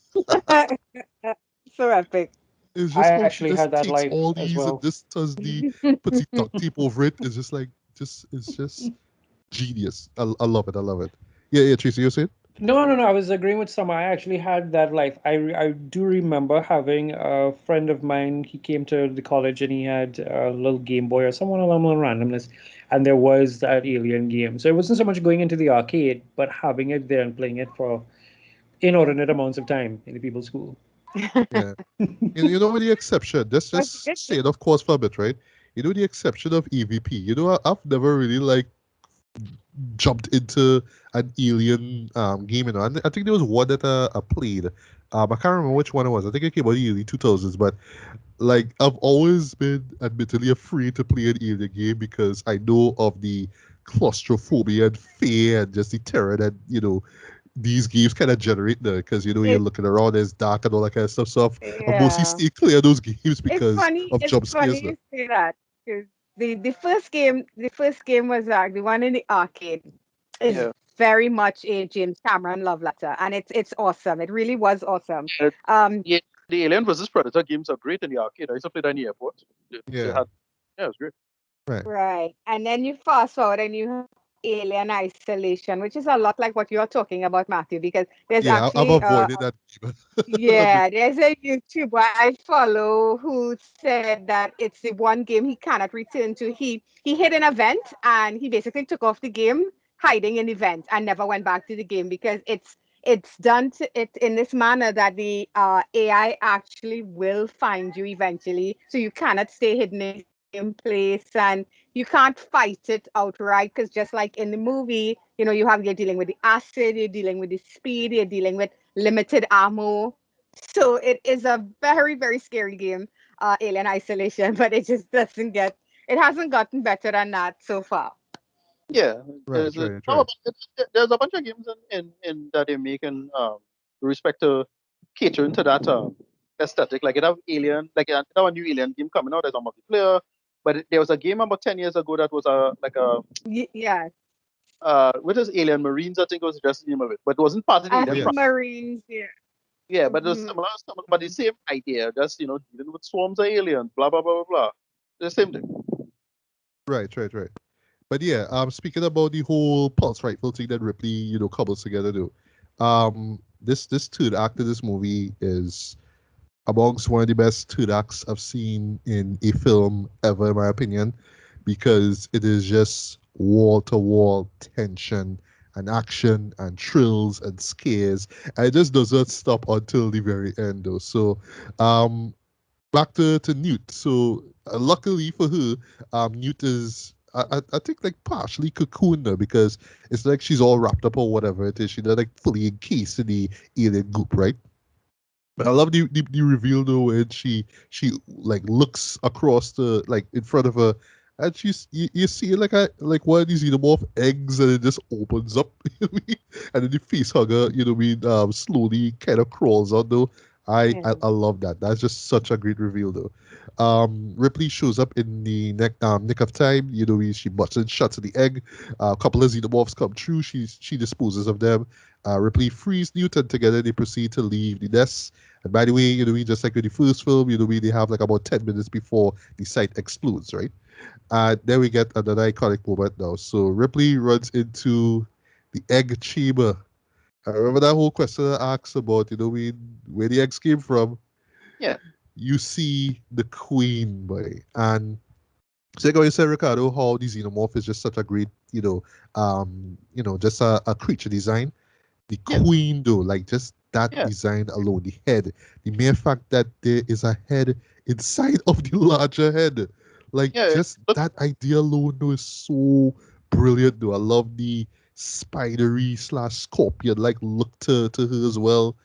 so epic. It's I just how she actually just had that takes life all as these and well. just does puts the duct tape over it. It's just like it's just genius. I love it. I love it. Yeah, yeah, Tracy, you're saying? No, no, no. I was agreeing with Summer. I actually had that life. I do remember having a friend of mine. He came to the college and he had a little Game Boy or someone along the randomness, and there was that Alien game. So it wasn't so much going into the arcade, but having it there and playing it for inordinate amounts of time in the people's school. Yeah. With the exception, let's Was just good. say it, of course, for a bit, right? The exception of EVP. I've never really like jumped into an alien game. And I think there was one that I played. I can't remember which one it was. I think it came out in the early 2000s. But like, I've always been admittedly afraid to play an alien game because I know of the claustrophobia and fear and just the terror that these games kind of generate there because you're It, looking around, it's dark and all that kind of stuff. So I've mostly yeah. stayed clear of those games It's because funny. of It's jump funny scares. Now. you say that because the first game was the one in the arcade is Yeah. very much a James Cameron love letter, and it's awesome. It really was awesome. Uh, Um, yeah. The Alien versus Predator games are great in the arcade. I used to play that in the airport. They Yeah, had, yeah, it was great. right. right, and then you fast forward and you have Alien Isolation, which is a lot like what you're talking about, Matthew, because there's Yeah, I've actually avoided that game. Admit. yeah, there's a YouTuber I follow who said that it's the one game he cannot return to. He hit an event and he basically took off the game, hiding in event, and never went back to the game because it's done to it in this manner that the AI actually will find you eventually. So you cannot stay hidden in the same place and you can't fight it outright because just like in the movie, you're dealing with the acid, you're dealing with the speed, you're dealing with limited ammo. So it is a very, very scary game, Alien Isolation, but it hasn't gotten better than that so far. Yeah. Right, No, right, right. but there's a bunch of games in that they make in with respect to catering to that aesthetic. Like it have Alien, like it have a new Alien game coming out as a multiplayer. But there was a game about 10 years ago that was Yeah, what is Alien Marines? I think it was just the name of it, but it wasn't part of the I Alien. yeah. think Marines. Yeah. Yeah, but it was Mhm. similar, but the same idea, just dealing with swarms of aliens, blah blah blah blah blah. The same thing. Right, right, right. But yeah, speaking about the whole pulse rifle thing that Ripley, cobbles together though. This third act of this movie is amongst one of the best third acts I've seen in a film ever, in my opinion, because it is just wall to wall tension and action and thrills and scares. And it just does not stop until the very end though. So um back to Newt. So luckily for her, Newt is I think like partially cocooned her because it's like she's all wrapped up or whatever it is. She's not like fully encased in the alien goop, right? But I love the reveal though when she like looks across the like in front of her and you see like one of these xenomorph eggs and it just opens up you know what I mean? And then the face hugger slowly kind of crawls out though. Yeah. I love that. That's just such a great reveal though. Ripley shows up in the nick of time. She busts and shuts the egg. A couple of xenomorphs come through. She disposes of them. Ripley frees Newton together. They proceed to leave the nest. And by the way, we just like with the first film, they have like about 10 minutes before the site explodes, right? And then we get another iconic moment now. So Ripley runs into the egg chamber. I remember that whole question I asked about, where the eggs came from. Yeah, You see the queen, boy. And so like how you said, Ricardo, how the xenomorph is just such a great, just a creature design. The yeah, queen, though, like just that yeah, design alone, the head, the mere fact that there is a head inside of the larger head, like yeah. just that idea alone, though, is so brilliant, though. I love the spidery slash scorpion like look to her as well.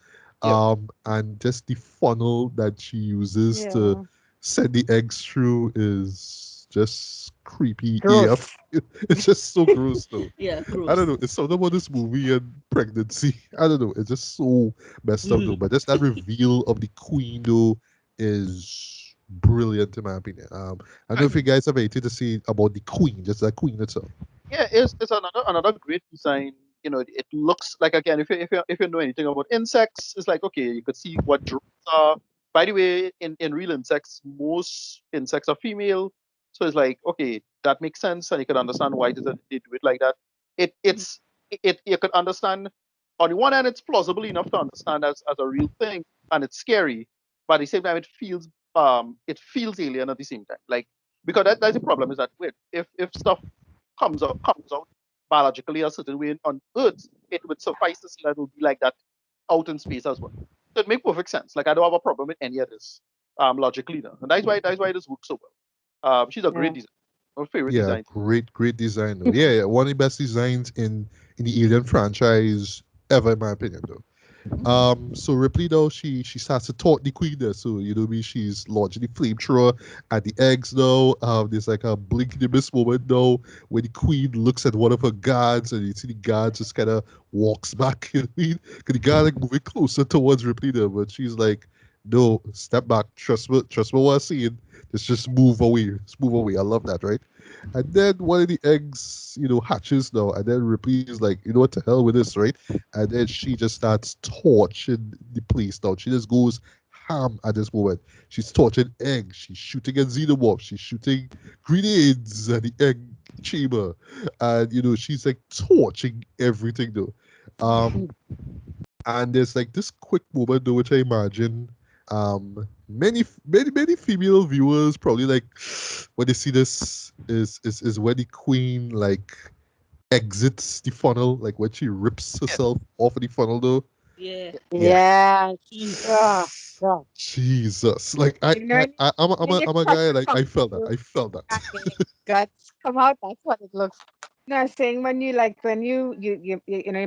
Yeah. And just the funnel that she uses to Yeah. send the eggs through is just creepy AF. Gross. It's just so gross, though. Yeah, I don't gross. know. It's something about this movie and pregnancy. I don't know. It's just so messed up though. But just that reveal of the queen though is brilliant in my opinion. I don't know if you guys have anything to say about the queen, just that queen itself. Yeah, it's another great design. It looks like, again, if you know anything about insects, it's like, okay, you could see what drones are. By the way, in real insects, most insects are female, so it's like, okay, that makes sense, and you can understand why it is that they do it like that. It you could understand. On the one hand, it's plausible enough to understand as a real thing, and it's scary, but at the same time, it feels alien at the same time. Like, because that's the problem, is that, wait, if stuff comes out biologically a certain way on Earth, it would suffice to say that it will be like that out in space as well. So it makes perfect sense. Like, I don't have a problem with any of this, logically now. And that's why this works so well. She's a great Yeah. designer. My favorite Yeah, design. great design though. Yeah, one of the best designs in the Alien franchise ever, in my opinion though. So Ripley though, she starts to talk the queen there. So she's launching the flamethrower at the eggs though. There's like a blink in the miss moment though, where the queen looks at one of her guards and you see the guard just kind of walks back. You know what I mean? 'Cause the guard like moving closer towards Ripley there, but she's like, no, step back, trust me what I'm seeing. Just move away. Just move away. I love that, right? And then one of the eggs, hatches now, and then Ripley is like, you know what, to hell with this, right? And then she just starts torching the place down. She just goes ham at this moment. She's torching eggs. She's shooting at xenomorphs. She's shooting grenades at the egg chamber. And, she's like torching everything though. Um, and there's like this quick moment though, which I imagine many female viewers probably like when they see this is when the queen like exits the funnel, like when she rips Yeah. herself off of the funnel though. Yeah. Yeah. Yeah. Mm. Oh, God. Jesus. Like I, You know, I, I I'm a, I'm when a, you I'm a cut guy the like I tongue felt that. through I felt that. and the guts come out, that's what it looks. No, I'm saying when you like when you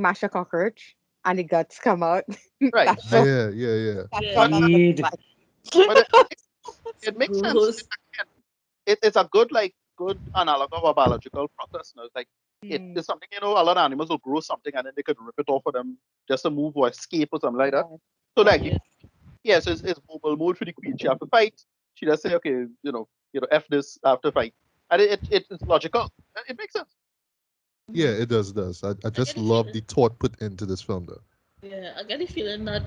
mash a cockroach and the guts come out. Right, That's right. what Yeah. that's what But that looks Indeed. like. but it makes sense. Gross. It's a good analog of a biological process. It's like Mm, it's something, a lot of animals will grow something and then they could rip it off of them just to move or escape or something like that. yeah, So, like, yeah. Yeah. yes, it's mobile mode for the queen. She have to fight. She just say, okay, F this after fight, and it's logical. It makes sense. Yeah, it does. I I get just the love the feeling, thought put into this film though. yeah, I get the feeling that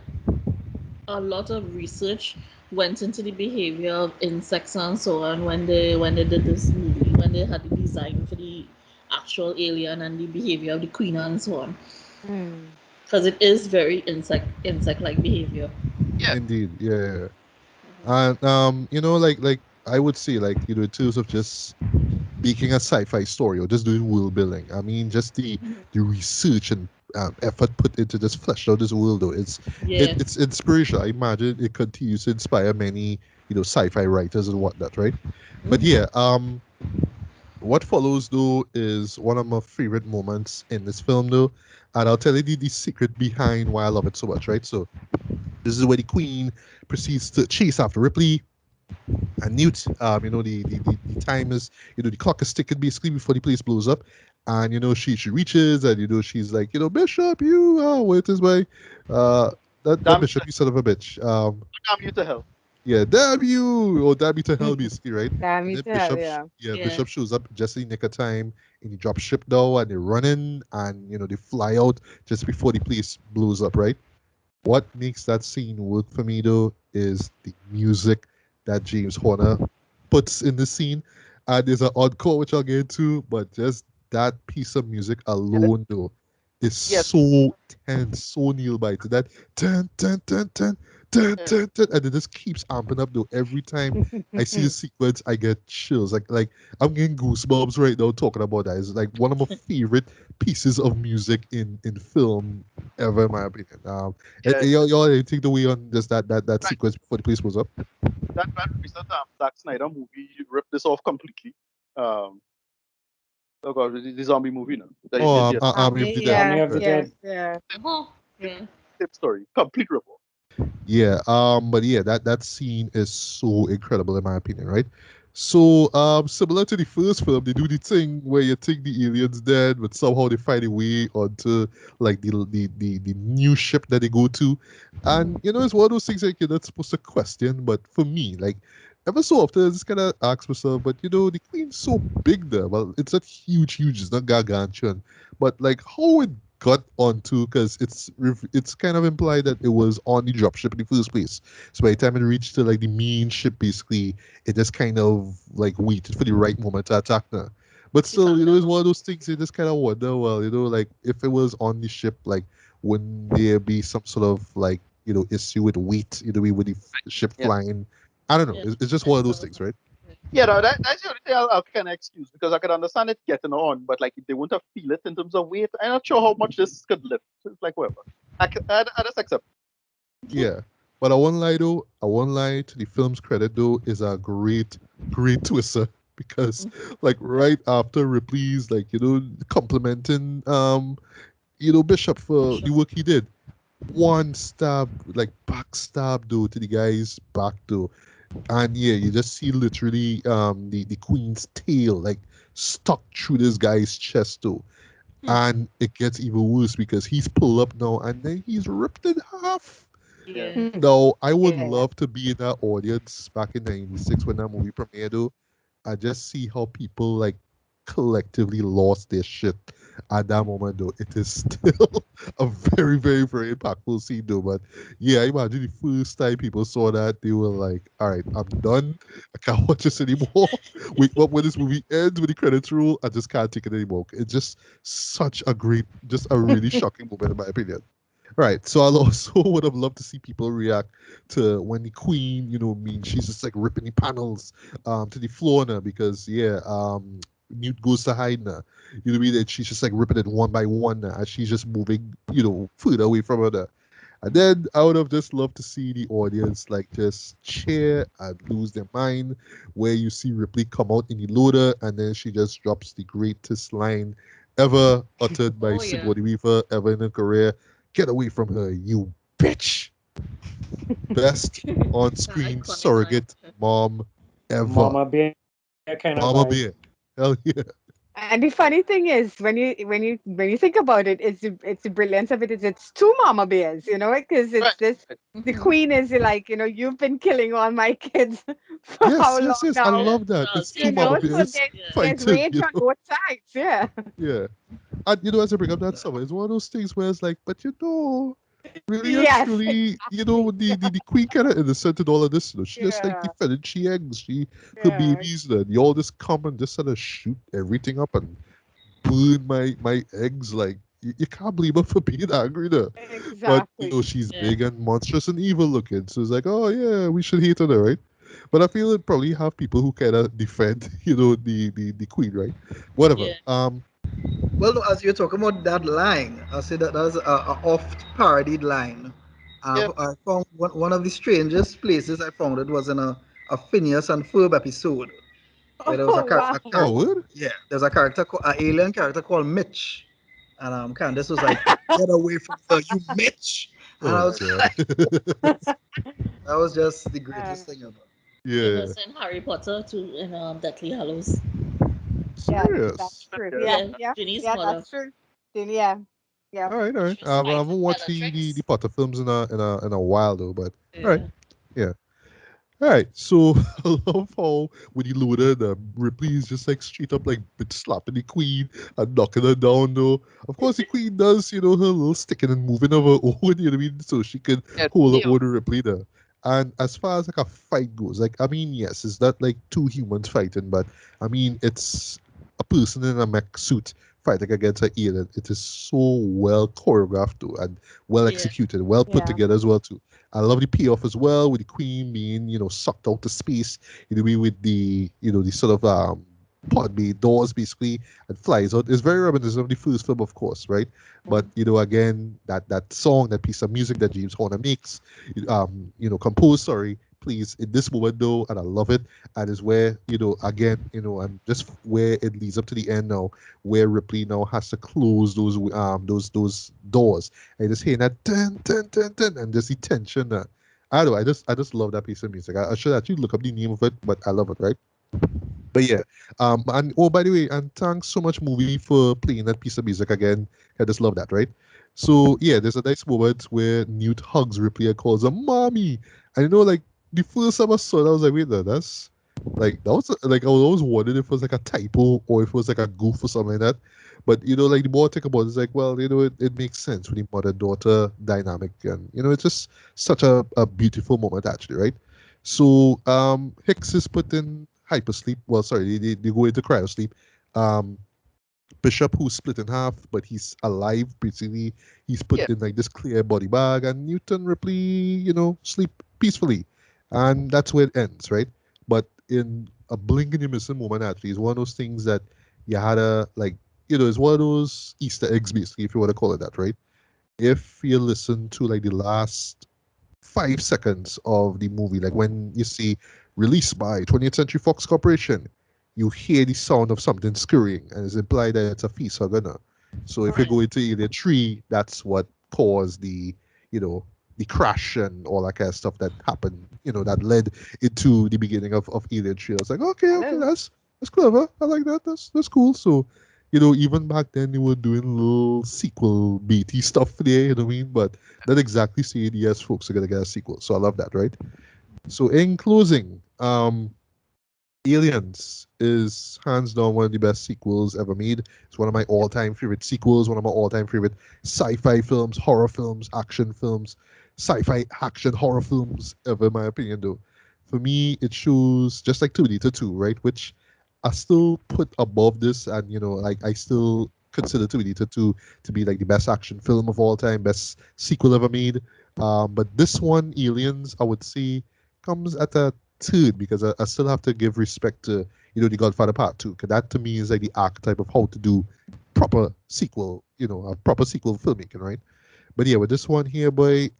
a lot of research went into the behavior of insects and so on when they did this movie, when they had the design for the actual alien and the behavior of the queen and so on, Mm. because it is very insect like behavior. Yeah, Indeed, yeah. And like I would say, like, in terms of just making a sci-fi story or just doing world building. I mean, just the research and effort put into just flesh out this world, though. Yeah. It's inspirational. I imagine it continues to inspire many, sci-fi writers and whatnot, right? But Mhm. yeah, what follows though is one of my favorite moments in this film, though, and I'll tell you the secret behind why I love it so much, right? So this is where the Queen proceeds to chase after Ripley and Newt. The time is, the clock is ticking basically before the place blows up. And she reaches and she's like, Bishop, you wait is my uh that damn, Bishop, you son of a bitch. damn you to hell. Yeah, damn you, or damn you to hell, basically, right? Damn And me then to hell, yeah. Yeah. Bishop shows up just in the nick of time, and he drops ship down, and they run in, and they fly out just before the place blows up, right? What makes that scene work for me though is the music that James Horner puts in the scene. And there's an encore which I'll get into, but just that piece of music And alone though is yes, so tense, so nail biting. That ten ten ten ten ten yeah, ten ten, and it just keeps amping up though. Every time I see the sequence, I get chills. Like I'm getting goosebumps right now talking about that. It's like one of my favorite pieces of music in film ever, in my opinion. yeah. Y'all take the way on just that Right. sequence before the place was up. That recent Zack Snyder movie ripped this off completely. Um, oh god, the zombie movie, no, that he did Oh, here. Army of the Dead. Yeah. Army Yes, of the Right. yes, Dead. yes. Uh-huh. Yeah. Same story, complete rip off. Yeah. But yeah, that scene is so incredible in my opinion, right? So, similar to the first film, they do the thing where you think the aliens dead, but somehow they find a way onto like the new ship that they go to, and it's one of those things like you're not supposed to question. But for me, like ever so often, I just kind of ask myself, but the Queen's so big there. Well, it's not huge, it's not gargantuan, but like how it got onto, because it's kind of implied that it was on the dropship in the first place. So by the time it reached to like the main ship, basically, it just kind of like waited for the right moment to attack her. But She still, found it's out. one of those things you just kind of wonder, well, like if it was on the ship, like wouldn't there be some sort of like issue with weight, with the ship Yeah, flying? I don't know. Yeah. It's just one of those Itself. things, right? yeah. No, that's the only thing I'll kind of excuse because I could understand it getting on, but like they wouldn't have feel it in terms of weight. I'm not sure how much this could lift. It's like whatever. I just accept. Yeah. But I won't lie though. I won't lie, to the film's credit though, is a great twister because like right after Ripley's like complimenting Bishop for the Sure. work he did, one stab, like backstab though, to the guy's back though, and yeah, you just see literally the Queen's tail like stuck through this guy's chest though. Hmm. And it gets even worse because he's pulled up now and then he's ripped in half. Yeah, Yeah. Hmm. Now, I would Yeah. love to be in that audience back in '96 when that movie premiered. Though, I just see how people like collectively lost their shit at that moment. Though it is still a very, very, very impactful scene. Though, but yeah, I imagine the first time people saw that, they were like, "All right, I'm done. I can't watch this anymore. Wake up when this movie ends with the credits roll. I just can't take it anymore." It's just such a great, just a really shocking moment in my opinion. Right. So I'll also would have loved to see people react to when the queen, she's just like ripping the panels to the floor now because yeah, Newt goes to hide now. You know what I mean? And she's just like ripping it one by one now as she's just moving, further away from her now. And then I would have just loved to see the audience like just cheer and lose their mind where you see Ripley come out in the loader and then she just drops the greatest line ever uttered by Oh yeah. Sigourney Weaver ever in her career. Get away from her, you bitch. Best on That screen iconic line. surrogate mom ever. Mama Bear kind of Mama vibe. Bear. Hell yeah. And the funny thing is, when you think about it, it's the brilliance of it is it's two mama bears, because Right. it's this. The Mhm. queen is like, you've been killing all my kids for Yes, how long yes, yes. I now? love that. Well, It's two taking mama So bears over. there, Yeah. there's fighting, rage on both sides. Yeah. Yeah. And as I bring up that summer, it's one of those things where it's like, but really and Yes. truly, Exactly. the queen kind of innocent in all of this. She just like Yeah. defended she eggs, her Yeah. babies, and you all just come and just sort of shoot everything up and burn my eggs. Like you can't blame her for being angry there. But Exactly. she's Yeah. big and monstrous and evil looking. So it's like, oh yeah, we should hate her there, right? But I feel it probably have people who kind of defend, the queen, right? Whatever. Yeah. Well, no, as you're talking about that line, I say that that's a oft parodied line. Yeah. I found one of the strangest places I found it was in a Phineas and Ferb episode where there was Oh wow. Oh, what? yeah, there's a character, an alien character called Mitch, and Candace was like, "Get away from her, you Mitch!" And I Oh was god. like, that was just the Uh, greatest thing ever. It Yeah. was in Harry Potter too, in Deathly Hallows. yeah, that's Serious. true. Yeah. Yeah, Yeah, yeah, Ginny's yeah, mother. that's true. Then yeah, yeah. All right, all right. She was I haven't fighting watched the Bellatrix. Potter films in a while though, but all right, Yeah. yeah. All right, so I love how when he loaded Ripley is just like straight up like slapping the queen and knocking her down though. Of course the queen does, her little sticking and moving of her own, you know what I mean? So she could Yeah. hold her Damn. own Ripley there. And as far as like a fight goes, like I mean, yes, it's not like two humans fighting, but I mean it's a person in a mech suit fighting against an alien. It is so well choreographed too and well Yeah. executed, well put Yeah. together as well too. I love the payoff as well with the queen being, sucked out to space, with the, the sort of pod bay doors basically and flies out. It's very reminiscent of the first film, of course, right? But again, that song, that piece of music that James Horner makes, composed, sorry, please, in this moment though, and I love it. And is where, again, and just where it leads up to the end now, where Ripley now has to close those doors and just hearing that dun, dun, dun, dun, and just the tension that I don't know, I just love that piece of music. I should actually look up the name of it, but I love it, right? But yeah, and oh, by the way, and thanks so much, movie, for playing that piece of music again. I just love that, right? So yeah, there's a nice moment where Newt hugs Ripley and calls her mommy, and like the first time I saw that, I was like, wait, that's like that was like I was always wondering if it was like a typo or if it was like a goof or something like that. But like the more I think about it, it's like, well, it makes sense with the mother-daughter dynamic, and it's just such a beautiful moment actually, right? So Hicks is put in hypersleep. Well, sorry, they go into cryosleep. Um, Bishop, who's split in half, but he's alive. Basically, he's put Yeah. in like this clear body bag, and Newton Ripley, sleep peacefully, and that's where it ends, right? But in a blink and you miss a moment, actually, it's one of those things that you had to like, it's one of those Easter eggs, basically, if you want to call it that, right? If you listen to like the last 5 seconds of the movie, like when you see released by 20th Century Fox Corporation, you hear the sound of something scurrying, and it's implied that it's a facehugger. So if you Right. go into Alien 3, that's what caused the crash and all that kind of stuff that happened, that led into the beginning of Alien 3. I was like, okay, Hello. that's clever. I like that. That's cool. So, even back then they were doing little sequel BT stuff there, you know what I mean? But not exactly saying yes, folks are gonna get a sequel. So I love that, right? So in closing, Aliens is hands down one of the best sequels ever made. It's one of my all-time favorite sequels, one of my all-time favorite sci-fi films, horror films, action films, sci-fi action horror films ever, in my opinion, though. For me, it shows just like Terminator 2, right? Which I still put above this, and like I still consider Terminator 2 to be like the best action film of all time, best sequel ever made. But this one, Aliens, I would say comes at a third because I still have to give respect to the Godfather Part 2, because that to me is like the archetype of how to do proper sequel, a proper sequel filmmaking, right? But yeah, with this one here, boy,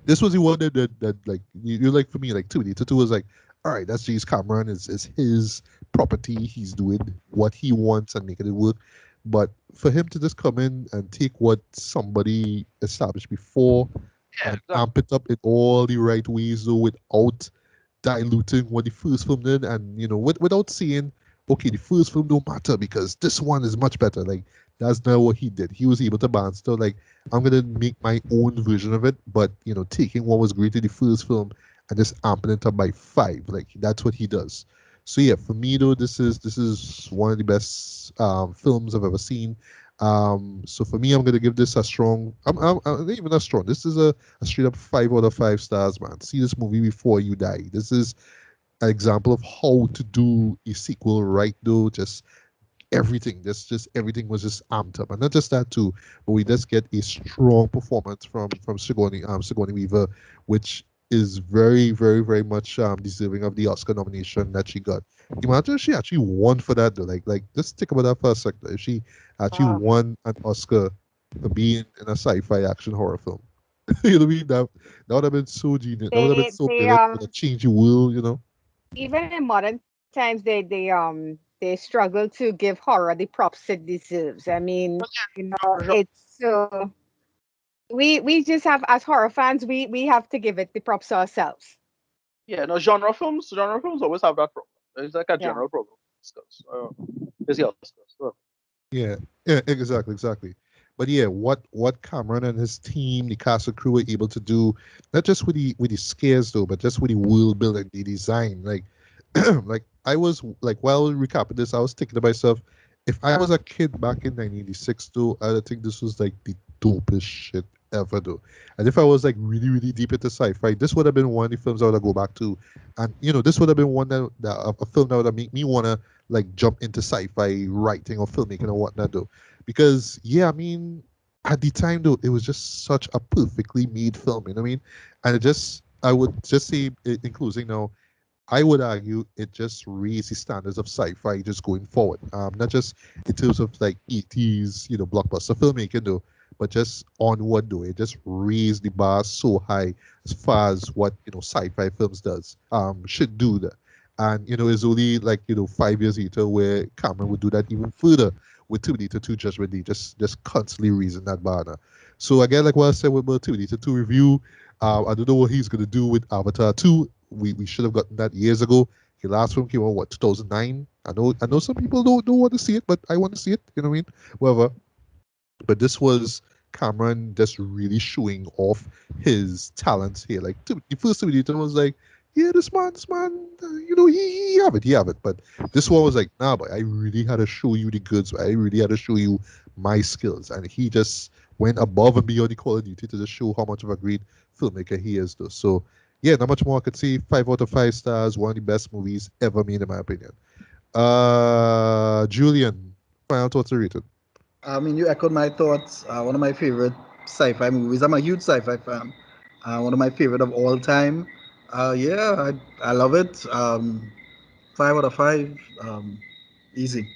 this was the one that like you like for me like Terminator 2 was like, all right, that's James Cameron, is his property, he's doing what he wants and making it work. But for him to just come in and take what somebody established before Yeah. and Exactly. amp it up in all the right ways though, without diluting what the first film did, and without saying, okay, the first film don't matter because this one is much better. Like that's not what he did. He was able to balance still like I'm gonna make my own version of it, but taking what was great in the first film and just amping it up by 5. Like that's what he does. So yeah, for me though, this is one of the best films I've ever seen. So for me, I'm gonna give this a strong. I'm not even a strong. This is a straight up 5 out of 5 stars, man. See this movie before you die. This is an example of how to do a sequel right though. Just everything, just everything was just amped up, and not just that too, but we just get a strong performance from Sigourney Weaver, which is very very very much deserving of the Oscar nomination that she got. Imagine if she actually won for that though. Like just think about that for a second. If she actually Uh, won an Oscar for being in a sci-fi action horror film, you know what I mean? That would have been so genius. That would have been they so they good. That would have changed the world. even in modern times they struggle to give horror the props it deserves. I mean, it's so we just have, as horror fans, we have to give it the props to ourselves. Yeah, no, genre films always have that problem. It's like a Yeah. general problem. Oscars. It's the Oscars. Yeah, yeah, exactly. But yeah, what Cameron and his team, the cast and crew were able to do, not just with the scares though, but just with the world building, the design. Like, like I was like while recapping this, I was thinking to myself, if I was a kid back in 1986 though, I would think this was like the dopest shit ever though. And if I was like really really deep into sci-fi, this would have been one of the films I would have go back to, and this would have been one that a film that would have make me wanna like jump into sci-fi writing or filmmaking or whatnot though, because yeah, I mean, at the time though, it was just such a perfectly made film. You know what I mean? And I would just say, in closing now, I would argue it just raised the standards of sci-fi just going forward. Not just in terms of like ET's, blockbuster filmmaking though, but just onward though. It just raised the bar so high as far as what sci-fi films does should do that. And it's only like 5 years later where Cameron would do that even further with Terminator 2 Judgment Day, just constantly raising that bar now. So again, like what I said with Terminator 2 review, I don't know what he's gonna do with Avatar 2. We should have gotten that years ago. The last film came out 2009. I know some people don't want to see it, but I want to see it. You know what I mean? Whatever. But this was Cameron just really showing off his talents here. Like the first Terminator was like, yeah, this man, he have it. But this one was like, nah, but I really had to show you the goods. I really had to show you my skills, and he just went above and beyond the Call of Duty to just show how much of a great filmmaker he is. Though, so yeah, not much more I could say. 5 out of 5 stars. One of the best movies ever made, in my opinion. Julian, final thoughts are rated. I mean, you echoed my thoughts. One of my favorite sci-fi movies. I'm a huge sci-fi fan. One of my favorite of all time. Yeah, I love it. 5 out of 5. Easy.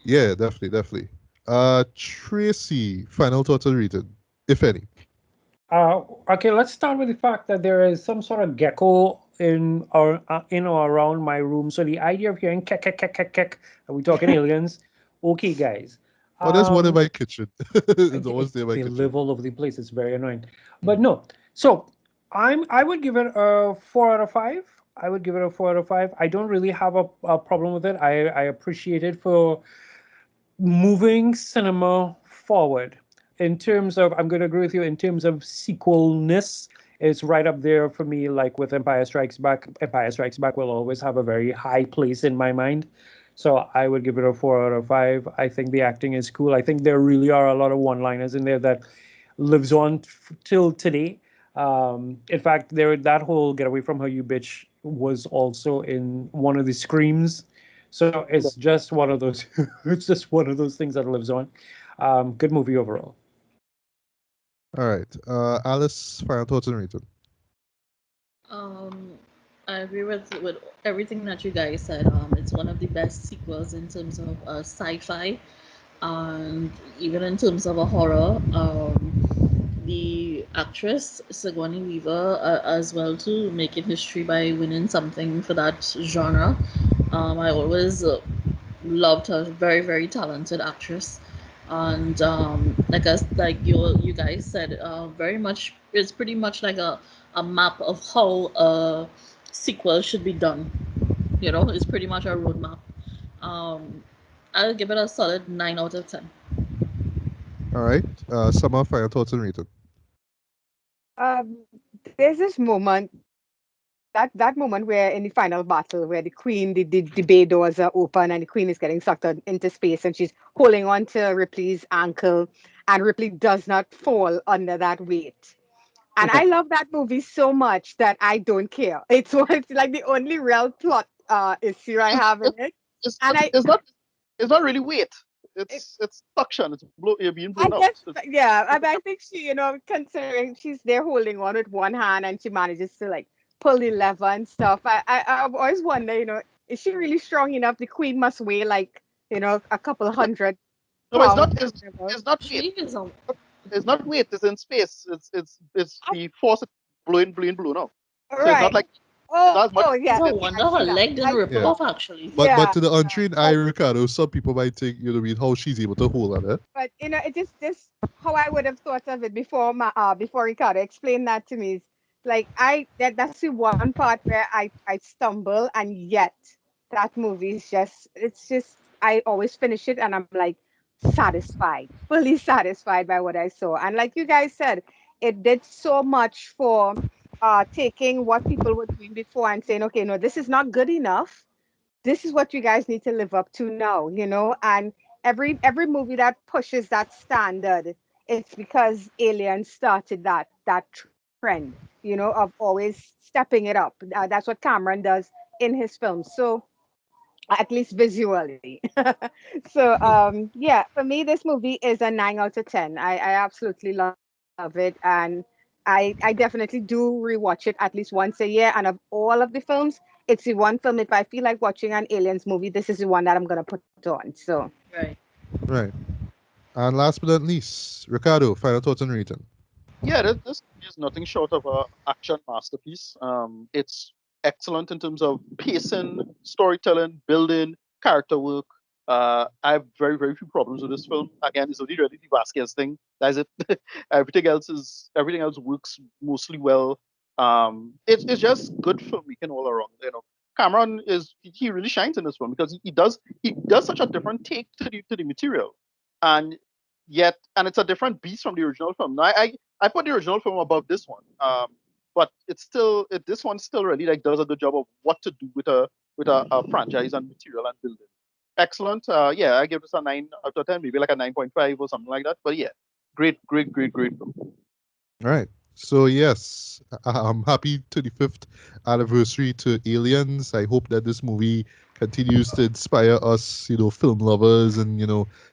Yeah, definitely. Tracy, final thoughts are rated, if any. Okay, let's start with the fact that there is some sort of gecko in or around my room. So the idea of hearing kek kek kek kek kek, are we talking aliens? Okay, guys. Oh, there's one in Um, my kitchen. It's always there in my they kitchen. live all over the place. It's very annoying. Mm. But no. So I would give it a 4 out of 5. I would give it a 4 out of 5. I don't really have a problem with it. I appreciate it for moving cinema forward. In terms of, I'm going to agree with you, in terms of sequelness, it's right up there for me, like with Empire Strikes Back. Empire Strikes Back will always have a very high place in my mind. So I would give it a 4 out of 5. I think the acting is cool. I think there really are a lot of one-liners in there that lives on till today. In fact, that whole "Get away from her, you bitch" was also in one of the screams. So it's just one of those. It's just one of those things that lives on. Good movie overall. All right. Alice, final thoughts and rated. Um, I agree with everything that you guys said. It's one of the best sequels in terms of sci-fi, and even in terms of a horror. The actress Sigourney Weaver as well too, making history by winning something for that genre. I always loved her. Very very talented actress, and like you guys said, very much it's pretty much like a map of how a sequel should be done. It's pretty much a roadmap. I'll give it a solid 9 out of 10. All right. Summer, final thoughts and rating. Um, there's this moment, that moment where in the final battle, where the queen, the bay doors are open and the queen is getting sucked into space, and she's holding on to Ripley's ankle, and Ripley does not fall under that weight. And I love that movie so much that I don't care. It's like the only real plot issue I have in it. It's, And it's, I it's not it's not really weight. it, It's suction. You're being I blown out. guess, yeah. I think she, considering she's there holding on with one hand and she manages to like pull the lever and stuff. I've always wondered, is she really strong enough? The queen must weigh like, a couple hundred No, but pounds. Or whatever. it's not She weight. is a It's not weight. It's in space. It's I- the force blown out. So it's not Right. like it's Oh, not as much. it's yeah. a Yeah, wonder I her see that. leg didn't rip Yeah. off actually. But Yeah. to the untrained eye, Ricardo, some people might think, how she's able to hold on it. But it just how I would have thought of it before Ricardo explained that to me is like that's the one part where I stumble, and yet that movie is just I always finish it and I'm like satisfied, fully satisfied by what I saw. And like you guys said, it did so much for taking what people were doing before and saying, okay, no, this is not good enough, this is what you guys need to live up to now, and every movie that pushes that standard, it's because Alien started that trend, of always stepping it up. That's what Cameron does in his films, so at least visually. So yeah, for me this movie is a 9 out of 10. I absolutely love it, and I definitely do rewatch it at least once a year. And of all of the films, it's the one film, if I feel like watching an Aliens movie, this is the one that I'm gonna put on. So Right. Right. And last but not least, Ricardo, final thoughts and rating. Yeah, this is nothing short of a action masterpiece. It's excellent in terms of pacing, storytelling, building, character work. I have very, very few problems with this film. Again, it's only really the Vasquez thing. That's it. Everything else works mostly well. It's just good filmmaking all around. Cameron he really shines in this film because he does such a different take to the material, and and it's a different beast from the original film. Now, I put the original film above this one, but this one still really like does a good job of what to do with a franchise and material and building. Excellent. Yeah, I give this a 9 out of 10, maybe like a 9.5 or something like that. But yeah, great, great, great, great film. All right. So yes, I'm happy 25th anniversary to Aliens. I hope that this movie continues to inspire us, film lovers and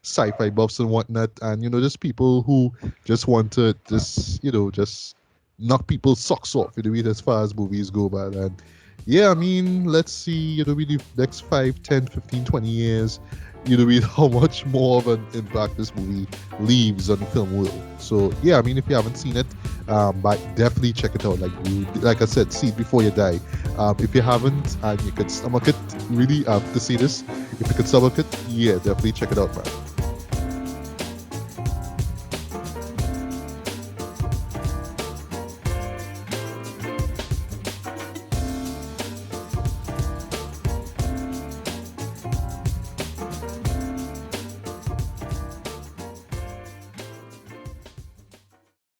sci-fi buffs and whatnot, and just people who just want to just knock people's socks off, as far as movies go, man. And yeah, I mean, let's see, with the next 5, 10, 15, 20 years, with how much more of an impact this movie leaves on the film world. So yeah, I mean, if you haven't seen it, but definitely check it out. Like I said, see it before you die. If you haven't and you could stomach it, really, to see this, if you could stomach it, yeah, definitely check it out, man.